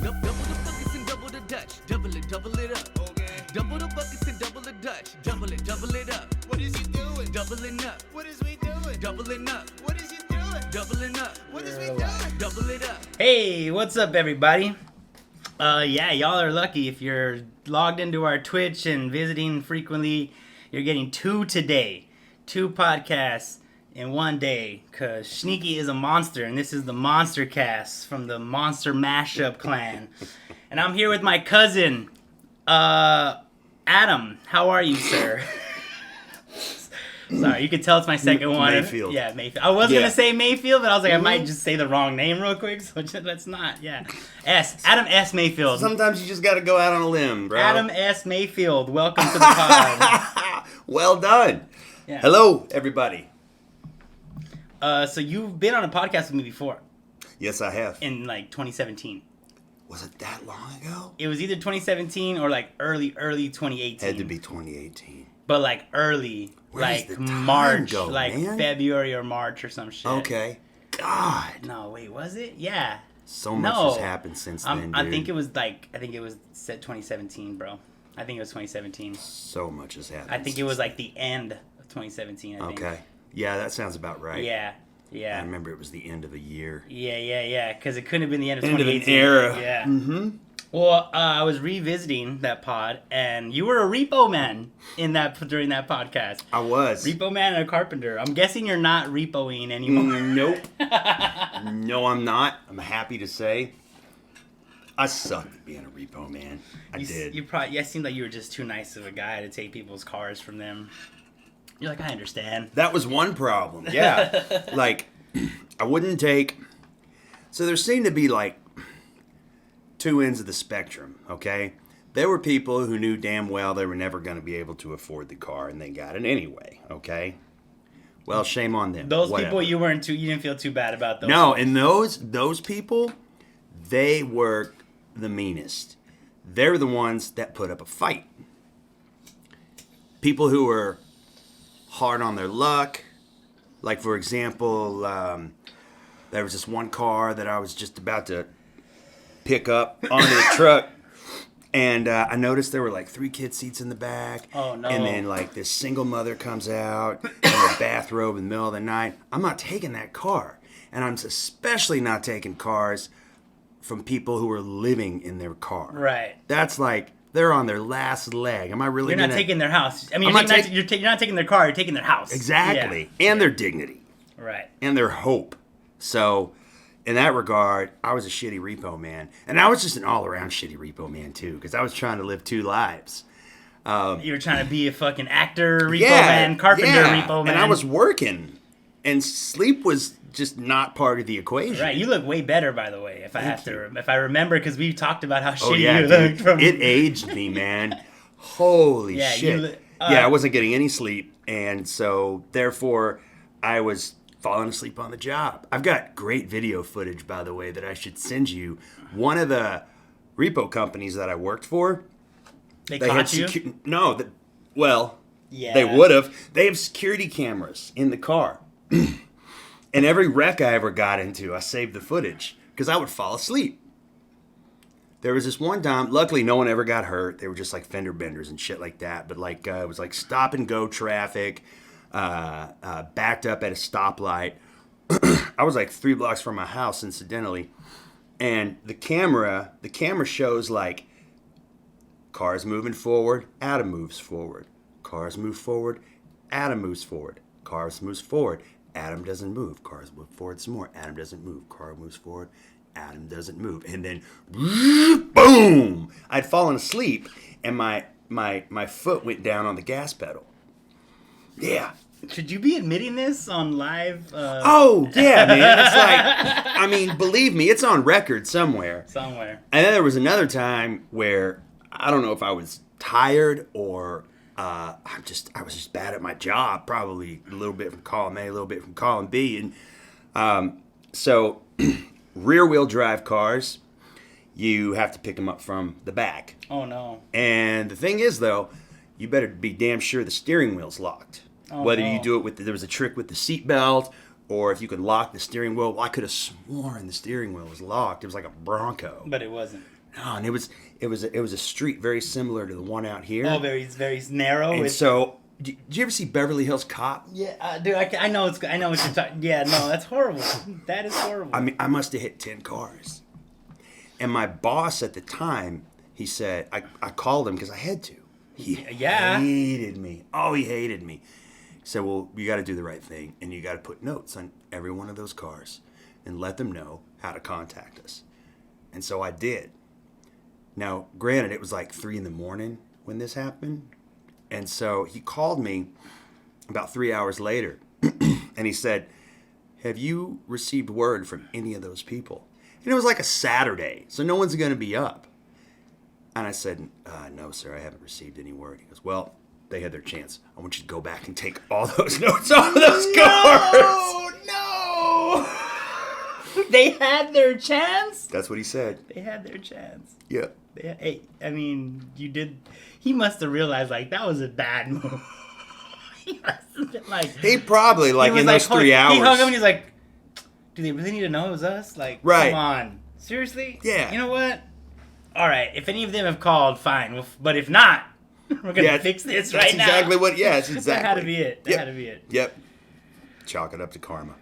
Double the buckets and double the Dutch. Double it up. Okay. Double the buckets and double the Dutch. Double it up. What is he doing? Doubling up. What is we doing? Doubling up. What is he doing? Doubling up. What is we doing? Double it up. Hey, what's up, everybody? Yeah, y'all are lucky if you're logged into our Twitch and visiting frequently. You're getting two podcasts in one day, because Shneaky is a monster, and this is the Monster Cast from the Monster Mashup Clan. And I'm here with my cousin, Adam. How are you, sir? Sorry, you can tell it's my second one. Mayfield. Yeah, Mayfield. I was going to say Mayfield, but I was like, I might just say the wrong name real quick, so let's not. Yeah. Adam S. Mayfield. Sometimes you just got to go out on a limb, bro. Adam S. Mayfield, welcome to the pod. Well done. Yeah. Hello, everybody. So you've been on a podcast with me before, Yes, I have. in like 2017. Was it that long ago? It was either 2017 or like early 2018. Had to be 2018. But like early, Where does like the time March, go, like man? February or March or some shit. Okay. God. No, wait, was it? Yeah. So much No. has happened since then, dude. I think it was said 2017, bro. I think it was 2017. So much has happened. I think it was like the end of 2017, I think. Okay. Yeah, that sounds about right. Yeah. I remember it was the end of a year. Yeah. Because it couldn't have been the end of End of 2018. an era. Yeah. Mm-hmm. Well, I was revisiting that pod, and you were a repo man during that podcast. I was. Repo man and a carpenter. I'm guessing you're not repoing anymore. Nope. No, I'm not. I'm happy to say I sucked at being a repo man. I did. You probably. It seemed like you were just too nice of a guy to take people's cars from them. You're like, I understand. That was one problem. Yeah. Like, I wouldn't take... So there seemed to be, like, two ends of the spectrum, okay? There were people who knew damn well they were never going to be able to afford the car, and they got it anyway, okay? Well, shame on them. Those Whatever. people you didn't feel too bad about those. No, and those people, they were the meanest. They're the ones that put up a fight. People who were hard on their luck. Like, for example, there was this one car that I was just about to pick up onto the truck, and I noticed there were like 3 kid seats in the back. Oh, no. And then like this single mother comes out in a bathrobe in the middle of the night. I'm not taking that car, and I'm especially not taking cars from people who are living in their car. Right. That's like they're on their last leg. Am I really? You're not taking their house. I mean, I'm you're not taking their car. You're taking their house. Exactly, Yeah. and their dignity. Right. And their hope. So, in that regard, I was a shitty repo man. And I was just an all-around shitty repo man, too, because I was trying to live 2 lives. You were trying to be a fucking actor, repo man, carpenter, repo man. And I was working. And sleep was just not part of the equation. Right, you look way better, by the way, if I remember, because we talked about how shitty yeah, you dude. looked. From... It aged me, man. Holy Yeah, shit. I wasn't getting any sleep. And so, therefore, I was falling asleep on the job. I've got great video footage, by the way, that I should send you. One of the repo companies that I worked for, they caught you? Yeah. They would have. They have security cameras in the car. And every wreck I ever got into, I saved the footage because I would fall asleep. There was this one time, luckily no one ever got hurt. They were just like fender benders and shit like that. But like it was like stop and go traffic. Backed up at a stoplight. I was like 3 blocks from my house, incidentally, and the camera shows like cars moving forward, Adam moves forward, cars move forward, Adam moves forward, cars moves forward, Adam doesn't move, cars move forward some more, Adam doesn't move, car moves forward, Adam doesn't move, and then boom! I'd fallen asleep, and my foot went down on the gas pedal. Yeah. Should you be admitting this on live? Oh, yeah, man. It's like, I mean, believe me, it's on record somewhere. Somewhere. And then there was another time where, I don't know if I was tired or I was just bad at my job, probably a little bit from column A, a little bit from column B. And so rear-wheel drive cars, you have to pick them up from the back. Oh, no. And the thing is, though, you better be damn sure the steering wheel's locked. Oh, Whether no. you do it there was a trick with the seatbelt, or if you could lock the steering wheel. Well, I could have sworn the steering wheel was locked. It was like a Bronco. But it wasn't. No, and it was a street very similar to the one out here. Oh, very narrow. And so, did you ever see Beverly Hills Cop? Yeah, dude, I know what you're talking. Yeah, no, that's horrible. That is horrible. I mean, I must have hit 10 cars. And my boss at the time, he said, I called him because I had to. He hated me. Oh, he hated me. He said, well, you got to do the right thing, and you got to put notes on every one of those cars and let them know how to contact us. And so I did. Now, granted, it was like 3 a.m. when this happened. And so he called me about 3 hours later, and he said, have you received word from any of those people? And it was like a Saturday, so no one's going to be up. And I said, no, sir, I haven't received any word. He goes, well, they had their chance. I want you to go back and take all those notes off of those cars. No! They had their chance? That's what he said. They had their chance. Yeah. Hey, I mean, you did... He must have realized, like, that was a bad move. He must have been like... He probably, like, in those 3 hours... He hung him and he's like, do they really need to know it was us? Like, right. Come on. Seriously? Yeah. You know what? All right, if any of them have called, fine. Well, but if not, we're going to fix this right now. That's exactly what... Yeah, it's exactly... That had to be it. That had to be it. Yep. Chalk it up to karma.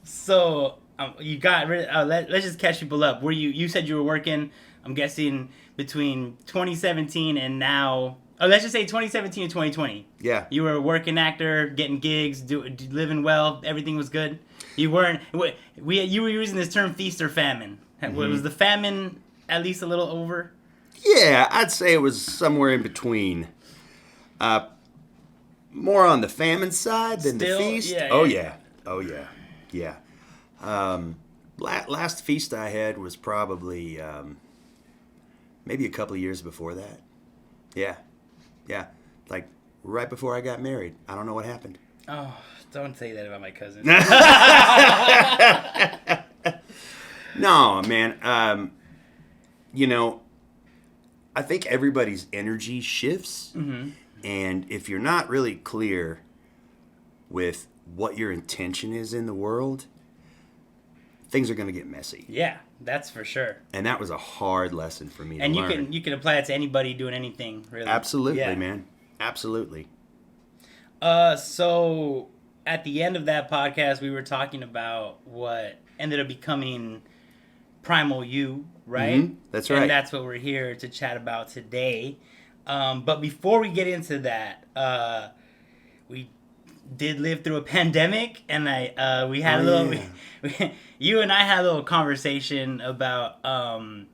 So... you got rid of, let's just catch people up. You said you were working, I'm guessing, between 2017 and now, let's just say 2017 and 2020. Yeah. You were a working actor, getting gigs, living well, everything was good. You weren't, you were using this term feast or famine. Mm-hmm. Was the famine at least a little over? Yeah, I'd say it was somewhere in between. More on the famine side than the feast. Yeah, oh yeah. Last feast I had was probably maybe a couple of years before that. Yeah, like right before I got married. I don't know what happened. Oh, don't say that about my cousin. No, man. You know, I think everybody's energy shifts, and if you're not really clear with what your intention is in the world, things are going to get messy. Yeah, that's for sure. And that was a hard lesson for me to learn. And you can apply it to anybody doing anything, really. Absolutely, man. Absolutely. So at the end of that podcast, we were talking about what ended up becoming Primal U, right? Mm-hmm. That's right. And that's what we're here to chat about today. But before we get into that, we did live through a pandemic, and we had a little... Yeah. You and I had a little conversation about, quote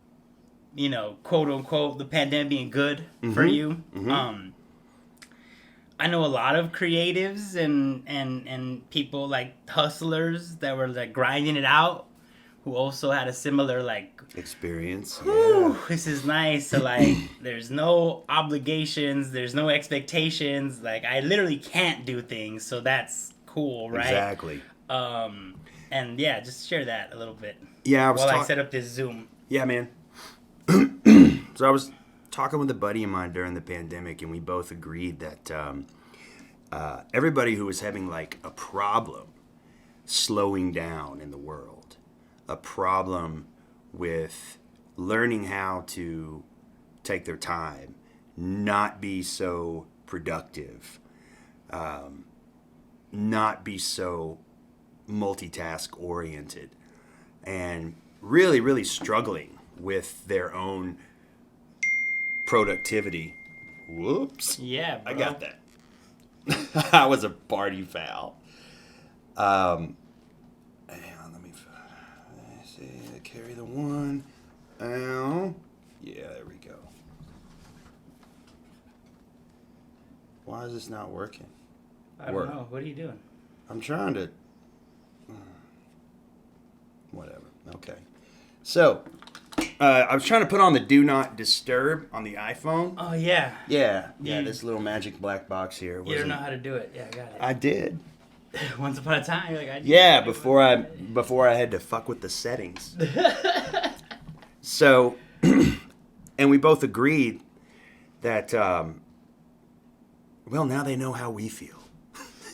unquote, the pandemic being good for you. Mm-hmm. I know a lot of creatives and people like hustlers that were like grinding it out, who also had a similar like experience. Whew, this is nice. So like, there's no obligations, there's no expectations. Like, I literally can't do things, so that's cool, right? Exactly. And yeah, just share that a little bit. Yeah, I set up this Zoom. Yeah, man. So I was talking with a buddy of mine during the pandemic, and we both agreed that everybody who was having like a problem slowing down in the world, a problem with learning how to take their time, not be so productive, not be so multitask oriented, and really, really struggling with their own productivity. Whoops. Yeah, bro. I got that. I was a party foul. Hang on, let me see. Carry the one. Ow. Yeah, there we go. Why is this not working? I don't know. What are you doing? I'm trying to... Whatever. Okay. So, I was trying to put on the Do Not Disturb on the iPhone. Oh, yeah. Yeah, this little magic black box here. You don't know how to do it. Yeah, I got it. I did. Once upon a time, you're like, before I had to fuck with the settings. So, and we both agreed that, well, now they know how we feel.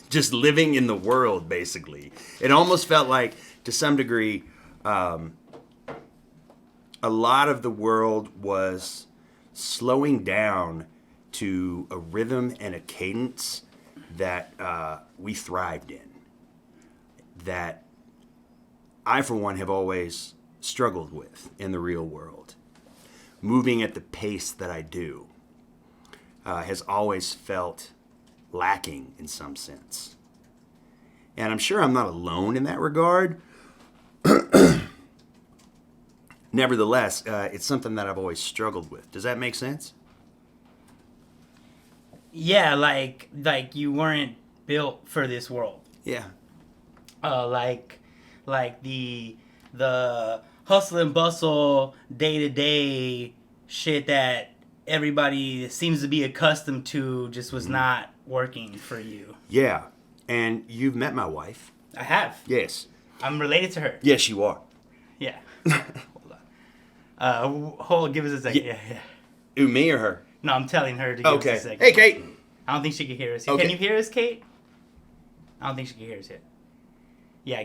Just living in the world, basically. It almost felt like, to some degree, a a lot of the world was slowing down to a rhythm and a cadence that we thrived in. That I, for one, have always struggled with in the real world. Moving at the pace that I do has always felt lacking in some sense. And I'm sure I'm not alone in that regard. Nevertheless, it's something that I've always struggled with. Does that make sense? Yeah, like you weren't built for this world. Yeah. Like the hustle and bustle, day to day shit that everybody seems to be accustomed to just was not working for you. Yeah. And you've met my wife. I have. Yes. I'm related to her. Yes, you are. Yeah. Hold on. Give us a second. Yeah. Who, me or her? No, I'm telling her to give us a second. Hey, Kate. I don't think she can hear us. Okay. Can you hear us, Kate? I don't think she can hear us yet. Yeah.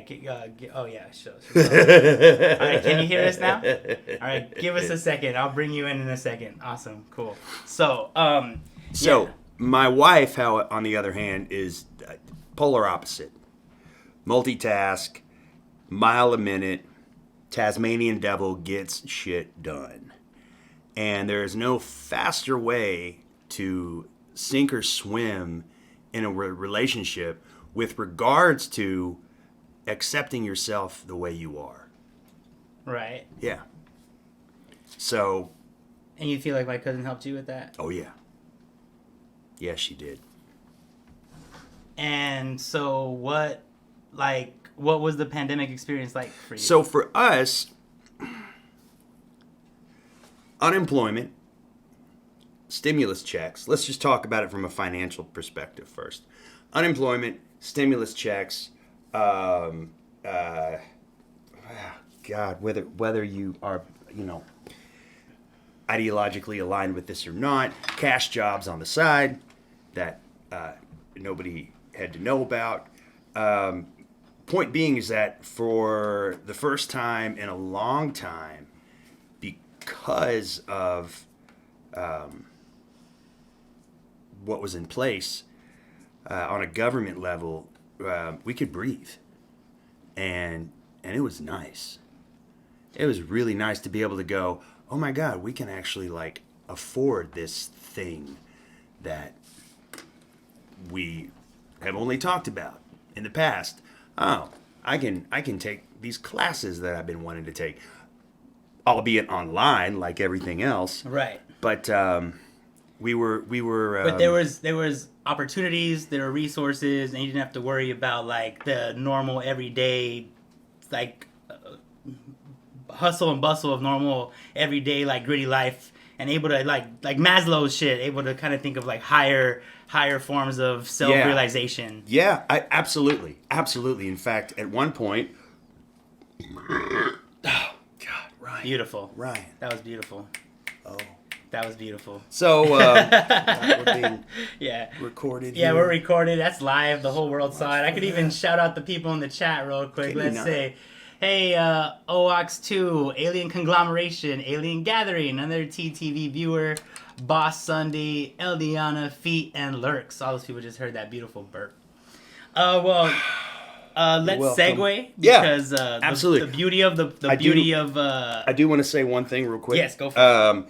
Oh, yeah. Sure. All right. Can you hear us now? All right. Give us a second. I'll bring you in a second. Awesome. Cool. So, So, yeah. my wife, how on the other hand, is polar opposite. Multitask, mile a minute, Tasmanian devil, gets shit done. And there's no faster way to sink or swim in a relationship with regards to accepting yourself the way you are. Right. Yeah. So, And you feel like my cousin helped you with that? oh yeah. Yes, she did. And so what was the pandemic experience like for you? So for us, unemployment, stimulus checks. Let's just talk about it from a financial perspective first. Unemployment, stimulus checks. God, whether you are, ideologically aligned with this or not, cash jobs on the side that nobody had to know about. Point being is that for the first time in a long time, because of what was in place on a government level, we could breathe, and it was nice. It was really nice to be able to go, oh my God, we can actually afford this thing that we have only talked about in the past. Oh, I can take these classes that I've been wanting to take, albeit online like everything else. Right. But we were. But there was opportunities, there were resources, and you didn't have to worry about the normal everyday hustle and bustle of normal everyday gritty life, and able to like Maslow's shit, able to kind of think of higher forms of self-realization. Yeah, I absolutely. In fact, at one point, oh God, Ryan. Beautiful. Ryan. That was beautiful. Oh. That was beautiful. So we're being recorded. Yeah, here. we're recorded. That's live. The whole world saw it. I could even shout out the people in the chat real quick. Let's say, hey, OX2, Alien Conglomeration, Alien Gathering, another TTV viewer, Boss Sunday, Eldiana, Feet, and Lurks. All those people just heard that beautiful burp. Let's segue. Yeah, because absolutely. The beauty of I do want to say one thing real quick. Yes, go for it.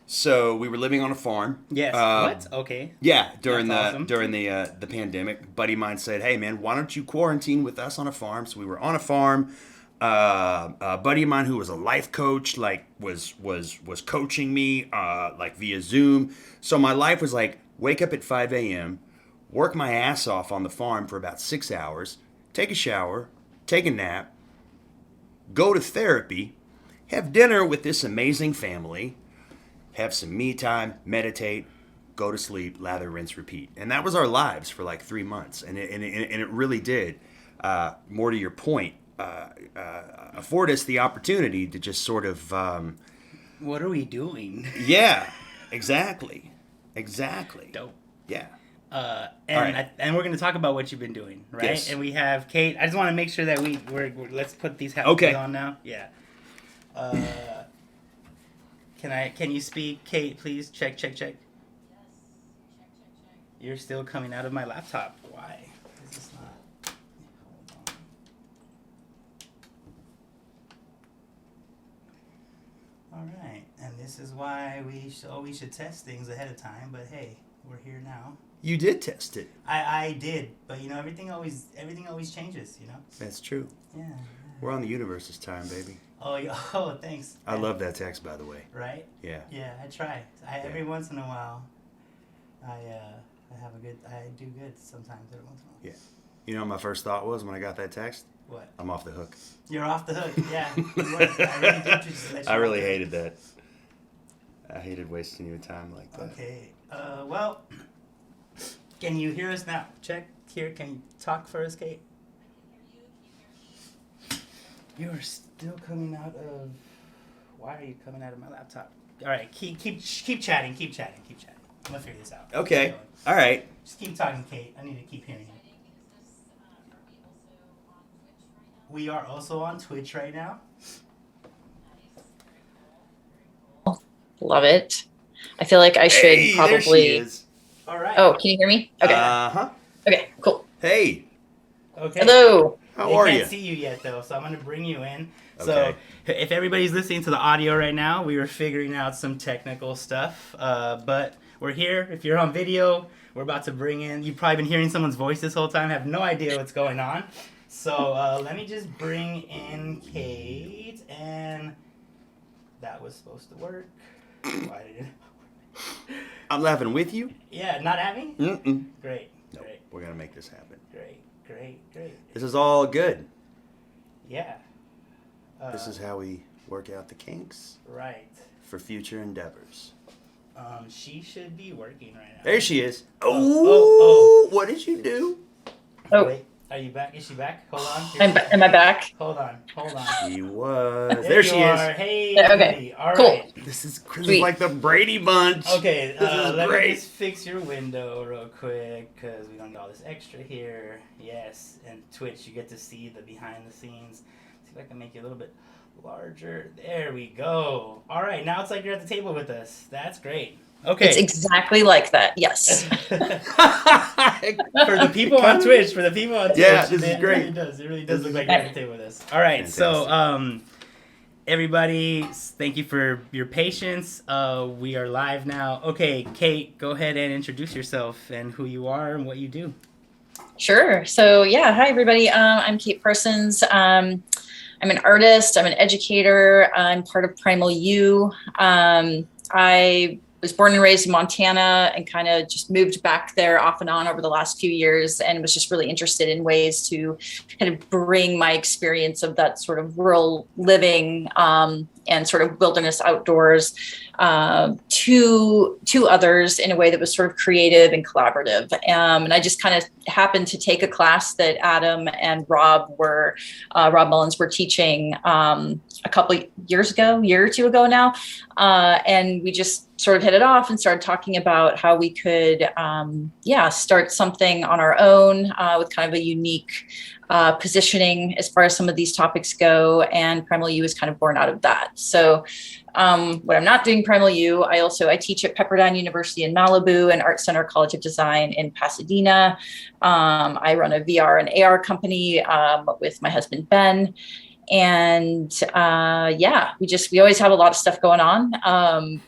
So we were living on a farm. Yes. What? Okay. Yeah, during That's awesome. the pandemic, a buddy of mine said, "Hey man, why don't you quarantine with us on a farm?" So we were on a farm. A buddy of mine who was a life coach, was coaching me via Zoom. So my life was wake up at 5 a.m., work my ass off on the farm for about 6 hours, take a shower, take a nap, go to therapy, have dinner with this amazing family, have some me time, meditate, go to sleep, lather, rinse, repeat. And that was our lives for 3 months. And it really did, more to your point, afford us the opportunity to just sort of... what are we doing? Yeah, exactly. Dope. Yeah. And we're going to talk about what you've been doing, right? Yes. And we have Kate. I just want to make sure that we're let's put these hats Okay. on now. Yeah. Can you speak, Kate, please? Check. Check. You're still coming out of my laptop. Why is this not? Hold on. All right, and this is why we should test things ahead of time. But hey, we're here now. You did test it. I did, but everything always changes. That's true. Yeah. We're on the universe's time, baby. Oh, thanks. I love that text, by the way. Right? Yeah. Yeah, I try. Every once in a while, I do good sometimes every once in a while. Yeah. You know what my first thought was when I got that text? What? I'm off the hook. You're off the hook. Yeah. You were. I really did just let you I off really the hook. hated that. I hated wasting your time like that. Okay. Well, can you hear us now? Check here. Can you talk for us, Kate? You are still coming out of. Why are you coming out of my laptop? All right. Keep chatting. Keep chatting. I'm gonna figure this out. Okay. All right. Just keep talking, Kate. I need to keep hearing you. We are also on Twitch right now. Love it. I feel like I should Hey, probably. there she is. All right. Oh, can you hear me? Okay. Uh-huh. Okay. Cool. Hey, Okay. Hello. how They are can't you? see you yet, though, so I'm going to bring you in. Okay. So if everybody's listening to the audio right now, we were figuring out some technical stuff, but we're here. If you're on video, we're about to bring in. You've probably been hearing someone's voice this whole time, have no idea what's going on. So let me just bring in Kate, and that was supposed to work. Why did it? I'm laughing with you? Yeah, not having? Mm-mm. Great. No, Great. we're going to make this happen. Great. This is all good. Yeah. This is how we work out the kinks Right. for future endeavors. She should be working right now. There she is. Oh. What did you do? Oh. Wait, are you back? Is she back? Hold on. Am I back? Hold on. She was. There she you is. are. Hey, Okay, everybody. All cool. right. This is Sweet. like the Brady Bunch. Okay, This is let great. me just fix your window real quick because we don't need all this extra here. Yes, and Twitch, you get to see the behind the scenes. See if I can make you a little bit larger. There we go. All right, now it's like you're at the table with us. That's great. Okay. It's exactly like that. Yes. For the people on Twitch, Yeah, this is it great. Really does. It really does look like you're at the table with us. All right, so everybody, thank you for your patience. We are live now. Okay, Kate, go ahead and introduce yourself and who you are and what you do. Sure. So yeah, hi everybody. I'm Kate Parsons. I'm an artist. I'm an educator. I'm part of Primal U. I was born and raised in Montana and kind of just moved back there off and on over the last few years, and was just really interested in ways to kind of bring my experience of that sort of rural living and sort of wilderness outdoors to others in a way that was sort of creative and collaborative. And I just kind of happened to take a class that Adam and Rob Mullins were teaching a couple years ago, year or two ago now. And we just sort of hit it off and started talking about how we could, start something on our own with kind of a unique positioning as far as some of these topics go. And Primal U is kind of born out of that. So when I'm not doing Primal U, I teach at Pepperdine University in Malibu and Art Center College of Design in Pasadena. I run a VR and AR company with my husband, Ben. And we always have a lot of stuff going on.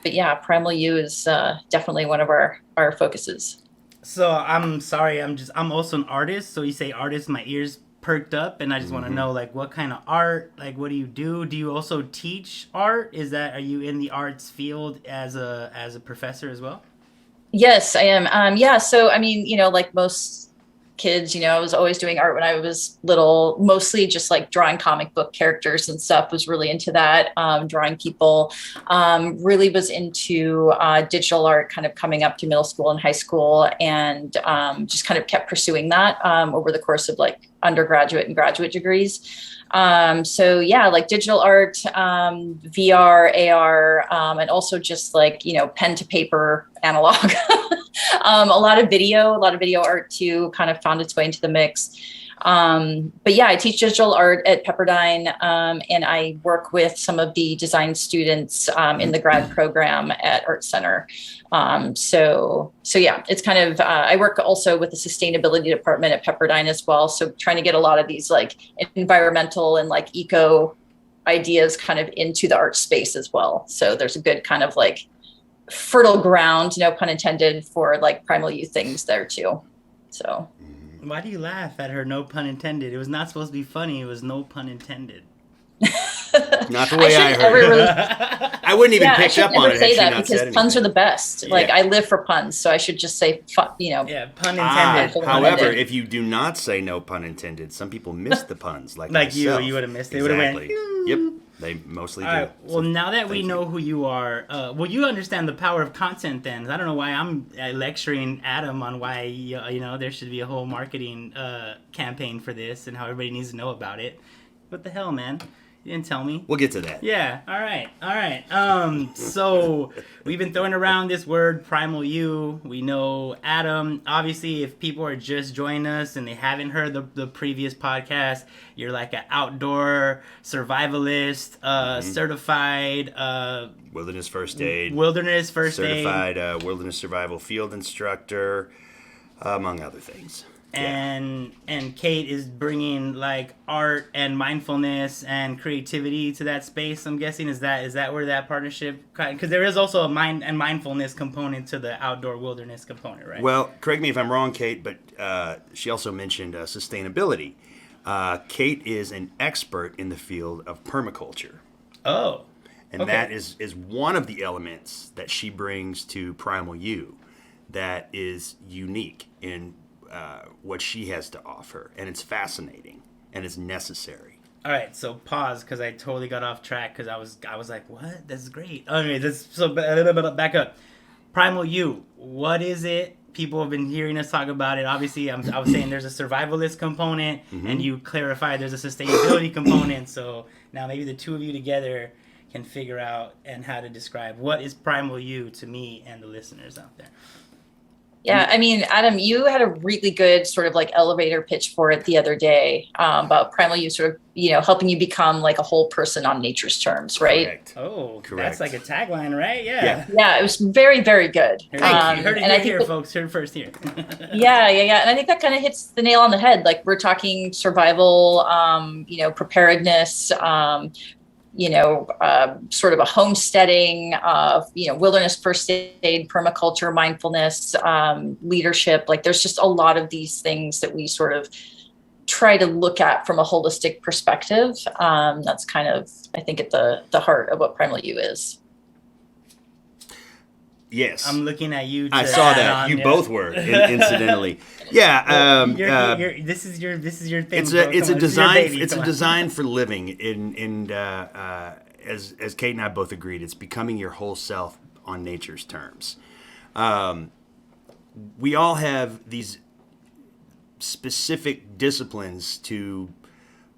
But yeah, Primal U is definitely one of our focuses. So I'm sorry, I'm also an artist. So you say artist, my ears perked up, and I just want to know, like, what kind of art, like, what do you do? Do you also teach art? Are you in the arts field as a professor as well? Yes, I am. So, I mean, like most kids, I was always doing art when I was little, mostly just like drawing comic book characters and stuff. Was really into that, drawing people, really was into digital art kind of coming up to middle school and high school, and just kind of kept pursuing that over the course of like undergraduate and graduate degrees. Like digital art, VR, AR, and also just like, pen to paper analog. A lot of video art too kind of found its way into the mix. But yeah, I teach digital art at Pepperdine, and I work with some of the design students in the grad program at Art Center. So yeah, it's kind of, I work also with the sustainability department at Pepperdine as well. So trying to get a lot of these like environmental and like eco ideas kind of into the art space as well. So there's a good kind of like fertile ground, no pun intended, for like Primal U things there too. So. Why do you laugh at her? No pun intended. It was not supposed to be funny. It was no pun intended. Not the way I heard it. I wouldn't even pick up on it. Say that not because puns are the best. Like I live for puns, so I should just say, Yeah, pun intended. However, if you do not say no pun intended, some people miss the puns. Like myself. you would have missed it. Exactly. It would have went. Yep. They mostly do. All right. Well, now that we know who you are, you understand the power of content then. I don't know why I'm lecturing Adam on why, there should be a whole marketing campaign for this and how everybody needs to know about it. What the hell, man? You didn't tell me. We'll get to that. Yeah. All right. So we've been throwing around this word Primal U. We know Adam. Obviously, if people are just joining us and they haven't heard the previous podcast, you're like an outdoor survivalist, certified wilderness first aid, certified wilderness survival field instructor, among other things. And Kate is bringing like art and mindfulness and creativity to that space. I'm guessing is that where that partnership, because there is also a mind and mindfulness component to the outdoor wilderness component, right? Well, correct me if I'm wrong, Kate, but she also mentioned sustainability. Kate is an expert in the field of permaculture. Oh, and that is one of the elements that she brings to Primal U that is unique in what she has to offer, and it's fascinating and it's necessary. All right, so pause because I totally got off track because I was like, what? That's great. Okay, back up. Primal U, what is it? People have been hearing us talk about it. Obviously, I was saying there's a survivalist component, and you clarified there's a sustainability component. So now maybe the two of you together can figure out and how to describe what is Primal U to me and the listeners out there. Yeah, I mean, Adam, you had a really good sort of like elevator pitch for it the other day about Primal U sort of, helping you become like a whole person on nature's terms, right? Correct. Oh, correct. That's like a tagline, right? Yeah. Yeah, it was very, very good. You heard it here, folks. Heard it first here. Yeah. And I think that kind of hits the nail on the head. Like we're talking survival, preparedness, sort of a homesteading, wilderness first aid, permaculture, mindfulness, leadership. Like there's just a lot of these things that we sort of try to look at from a holistic perspective. That's kind of, I think, at the heart of what Primal U is. Yes. I'm looking at you. I saw that. You both were, incidentally. Yeah. This is your thing. It's a design. It's a design for living. As Kate and I both agreed, it's becoming your whole self on nature's terms. We all have these specific disciplines to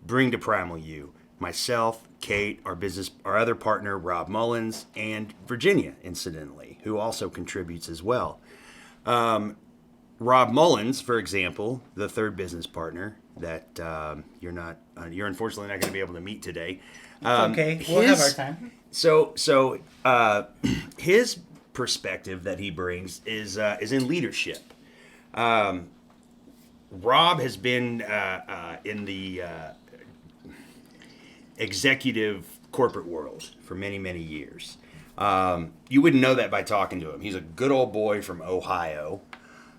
bring to Primal U. Myself, Kate, our other partner, Rob Mullins, and Virginia, incidentally, who also contributes as well. Rob Mullins, for example, the third business partner that you're unfortunately not going to be able to meet today. Okay, we'll have our time. So his perspective that he brings is in leadership. Rob has been in the executive corporate world for many, many years. You wouldn't know that by talking to him. He's a good old boy from Ohio.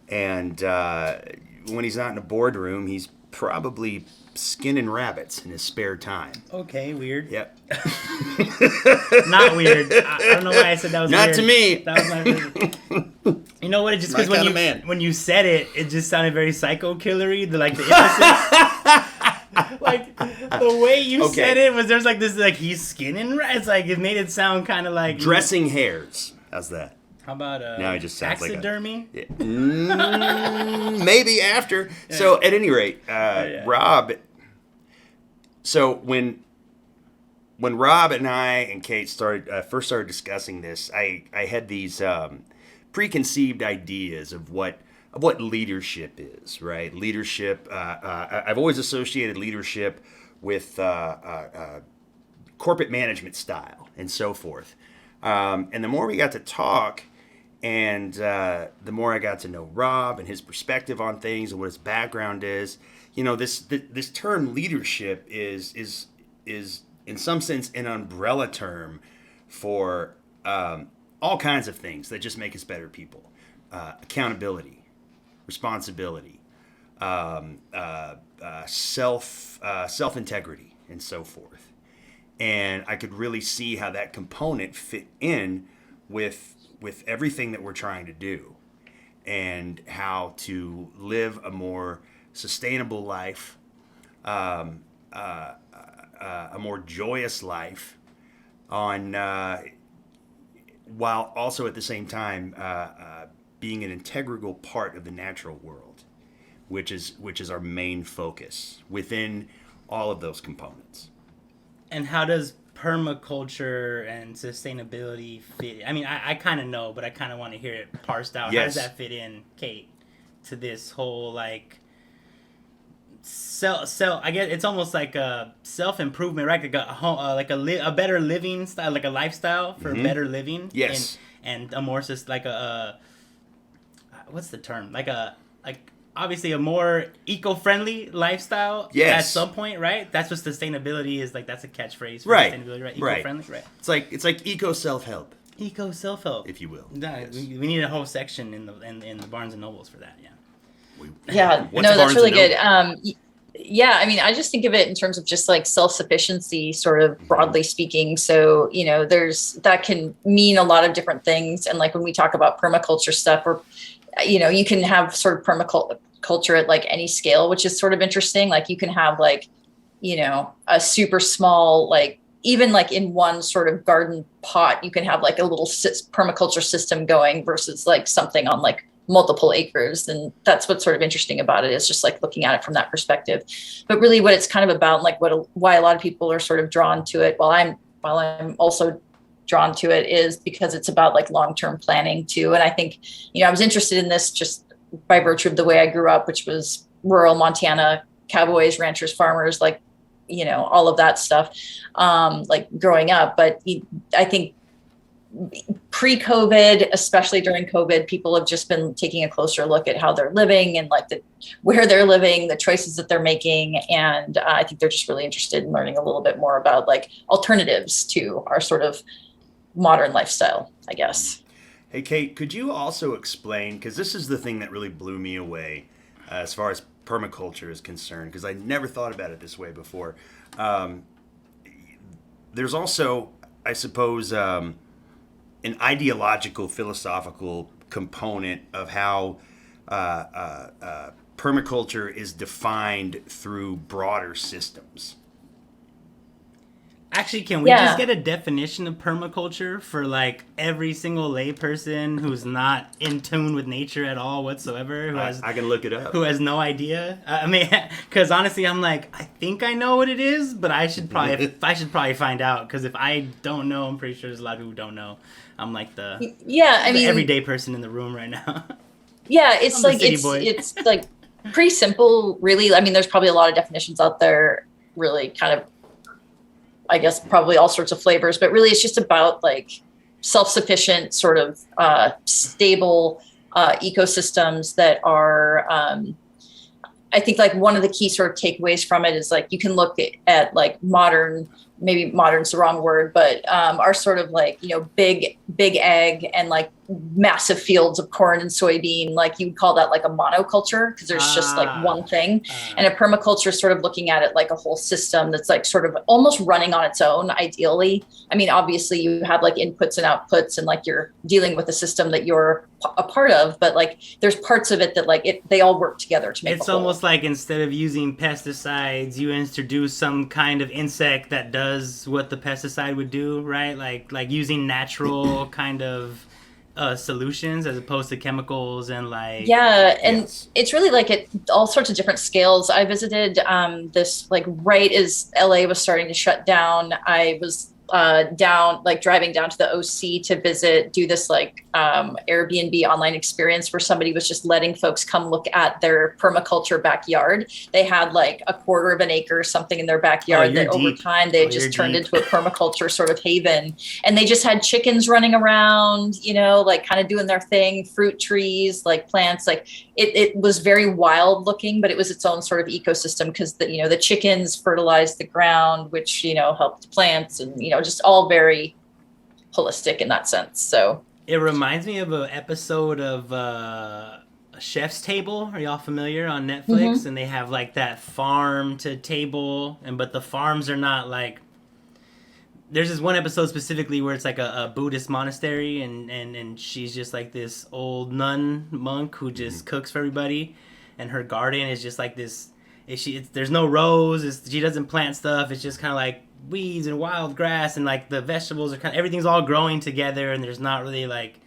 And when he's not in a boardroom, he's probably skinning rabbits in his spare time. Okay, weird. Yep. Not weird. I don't know why I said that was not weird. To me. That was my You know what? It just because when you said it, it just sounded very psycho-killery. The emphasis. Like the way you said it was there's like this like he's skinning rats. Like it made it sound kind of like dressing hares. How's that? How about now he just sounds taxidermy? Maybe after. Yeah. So at any rate, Rob. So when Rob and I and Kate first started discussing this, I had these preconceived ideas of what what leadership is, right? Leadership. I've always associated leadership with corporate management style and so forth. And the more we got to talk, and the more I got to know Rob and his perspective on things and what his background is, this term leadership is in some sense an umbrella term for all kinds of things that just make us better people. Accountability, responsibility, self-integrity, and so forth. And I could really see how that component fit in with everything that we're trying to do, and how to live a more sustainable life, a more joyous life, while also at the same time being an integral part of the natural world, which is our main focus within all of those components. And how does permaculture and sustainability fit? I mean, I kind of know, but I kind of want to hear it parsed out. Yes. How does that fit in, Kate, to this whole like I guess it's almost like a self-improvement, right? Like a better living style, like a lifestyle for better living. Yes. And a more what's the term? Like obviously a more eco-friendly lifestyle. Yes. At some point, right? That's what sustainability is. Like that's a catchphrase for Right. sustainability, right? Right. Eco-friendly, right? It's like eco self-help, Eco self-help, if you will. Yeah, Yes. we need a whole section in the Barnes and Nobles for that. Yeah. Yeah, What's no, that's Barnes really and good. Noble? Yeah, I mean, I just think of it in terms of just like self-sufficiency, sort of broadly speaking. So, that can mean a lot of different things. And like when we talk about permaculture stuff, or, you can have sort of permaculture at like any scale, which is sort of interesting. Like you can have like, a super small, like even like in one sort of garden pot, you can have like a little permaculture system going versus like something on like multiple acres. And that's what's sort of interesting about it, is just like looking at it from that perspective. But really what it's kind of about, like why a lot of people are sort of drawn to it, while I'm also drawn to it, is because it's about like long-term planning too. And I think, I was interested in this just by virtue of the way I grew up, which was rural Montana, cowboys, ranchers, farmers, like, all of that stuff, like growing up. But I think pre-COVID, especially during COVID, people have just been taking a closer look at how they're living and like where they're living, the choices that they're making. And I think they're just really interested in learning a little bit more about like alternatives to our sort of modern lifestyle, I guess. Hey, Kate, could you also explain, because this is the thing that really blew me away as far as permaculture is concerned, because I never thought about it this way before. There's also, I suppose, an ideological, philosophical component of how permaculture is defined through broader systems. Actually, can we just get a definition of permaculture for like every single lay person who's not in tune with nature at all whatsoever? I can look it up. Who has no idea? I mean, because honestly, I'm like, I think I know what it is, but I should probably find out, because if I don't know, I'm pretty sure there's a lot of people who don't know. I'm like the everyday person in the room right now. Yeah, it's like it's like pretty simple, really. I mean, there's probably a lot of definitions out there, really kind of, I guess, probably all sorts of flavors, but really it's just about like self-sufficient sort of stable ecosystems that are, I think like one of the key sort of takeaways from it is like, you can look at like maybe modern's the wrong word, but are sort of like, big ag and like massive fields of corn and soybean. Like you would call that like a monoculture, because there's just like one thing. And a permaculture is sort of looking at it like a whole system that's like sort of almost running on its own, ideally. I mean, obviously you have like inputs and outputs, and like you're dealing with a system that you're a part of, but like there's parts of it that like they all work together to make it's a whole. Almost like instead of using pesticides, you introduce some kind of insect that does what the pesticide would do, right? Like using natural kind of solutions as opposed to chemicals and like. Yeah, and it's really like at all sorts of different scales. I visited this like right as LA was starting to shut down. I was driving down to the OC to do this like Airbnb online experience where somebody was just letting folks come look at their permaculture backyard. They had like a quarter of an acre or something in their backyard that over time they just turned into a permaculture sort of haven. And they just had chickens running around, you know, like kind of doing their thing, fruit trees, like plants, like it was very wild looking, but it was its own sort of ecosystem because the chickens fertilized the ground, which, helped the plants and, just all very holistic in that sense. So it reminds me of an episode of Chef's Table. Are y'all familiar on Netflix? Mm-hmm. And they have like that farm to table, but the farms are not like. There's this one episode specifically where it's like a Buddhist monastery, and she's just like this old nun monk who just cooks for everybody, and her garden is just like this. There's no rows. She doesn't plant stuff. It's just kind of like weeds and wild grass, and like the vegetables are everything's all growing together, and there's not really like.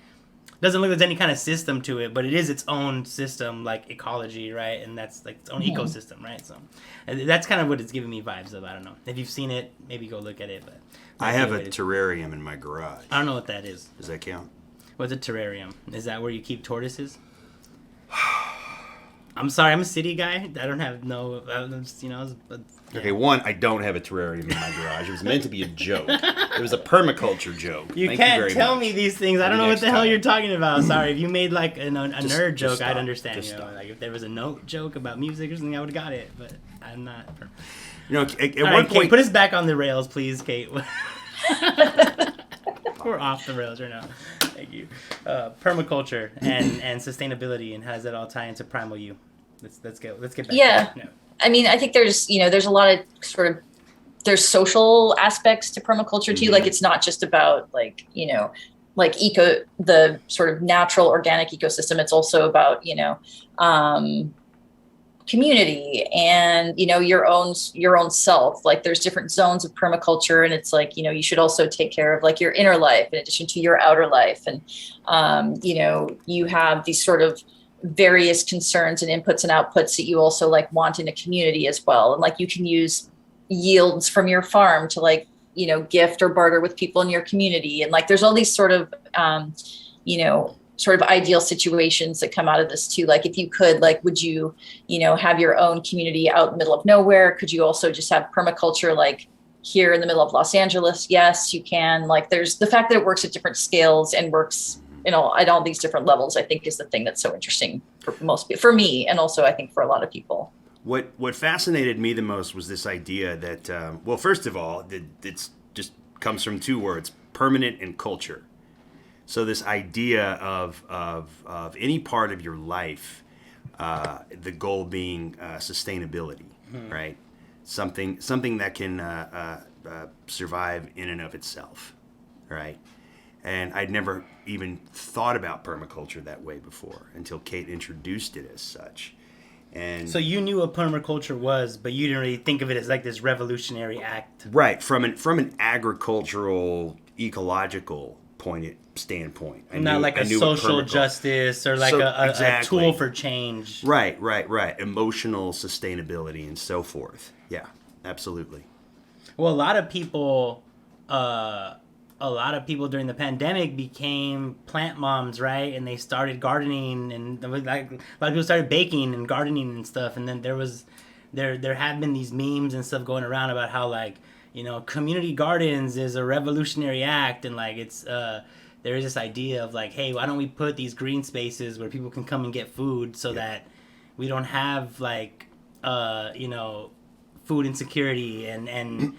Doesn't look like there's any kind of system to it, but it is its own system, like ecology, right? And that's like its own ecosystem, right? So that's kind of what it's giving me vibes of. I don't know. If you've seen it, maybe go look at it. But I have a terrarium in my garage. I don't know what that is. Does that count? What's a terrarium? Is that where you keep tortoises? I'm sorry, I'm a city guy. I don't have Okay, one, I don't have a terrarium in my garage. It was meant to be a joke. It was a permaculture joke. You can't tell me these things. I don't know what the hell you're talking about. Sorry, if you made like a nerd joke, I'd understand. Like if there was a note joke about music or something, I would have got it. But I'm not. At one point, Kate, put us back on the rails, please, Kate. We're off the rails right now. Thank you. Permaculture and sustainability, and how does that all tie into Primal U? Let's get back. Yeah. To that. No. I mean, I think there's a lot of there's social aspects to permaculture too. Mm-hmm. Like it's not just about like the sort of natural organic ecosystem. It's also about, community and, your own self. Like there's different zones of permaculture, and it's like, you should also take care of like your inner life in addition to your outer life. And, you have these sort of various concerns and inputs and outputs that you also like want in a community as well. And like you can use yields from your farm to like, gift or barter with people in your community. And like there's all these sort of, sort of ideal situations that come out of this too. Like if you could, like, would you, have your own community out in the middle of nowhere? Could you also just have permaculture like here in the middle of Los Angeles? Yes, you can. Like there's the fact that it works at different scales and works at all these different levels, I think is the thing that's so interesting for most people, for me, and also I think for a lot of people. What fascinated me the most was this idea that, well, first of all, it's just comes from two words, permanent and culture. So this idea of any part of your life, the goal being sustainability, right? Something that can survive in and of itself, right? And I'd never even thought about permaculture that way before until Kate introduced it as such. And so you knew what permaculture was, but you didn't really think of it as like this revolutionary act. Right, from an agricultural, ecological standpoint. Not like a social justice or like a tool for change. Right. Emotional sustainability and so forth. Yeah, absolutely. Well, a lot of people during the pandemic became plant moms, right? And they started gardening, and like a lot of people started baking and gardening and stuff. And then there have been these memes and stuff going around about how like, community gardens is a revolutionary act, and like it's there is this idea of like, hey, why don't we put these green spaces where people can come and get food so that we don't have like food insecurity and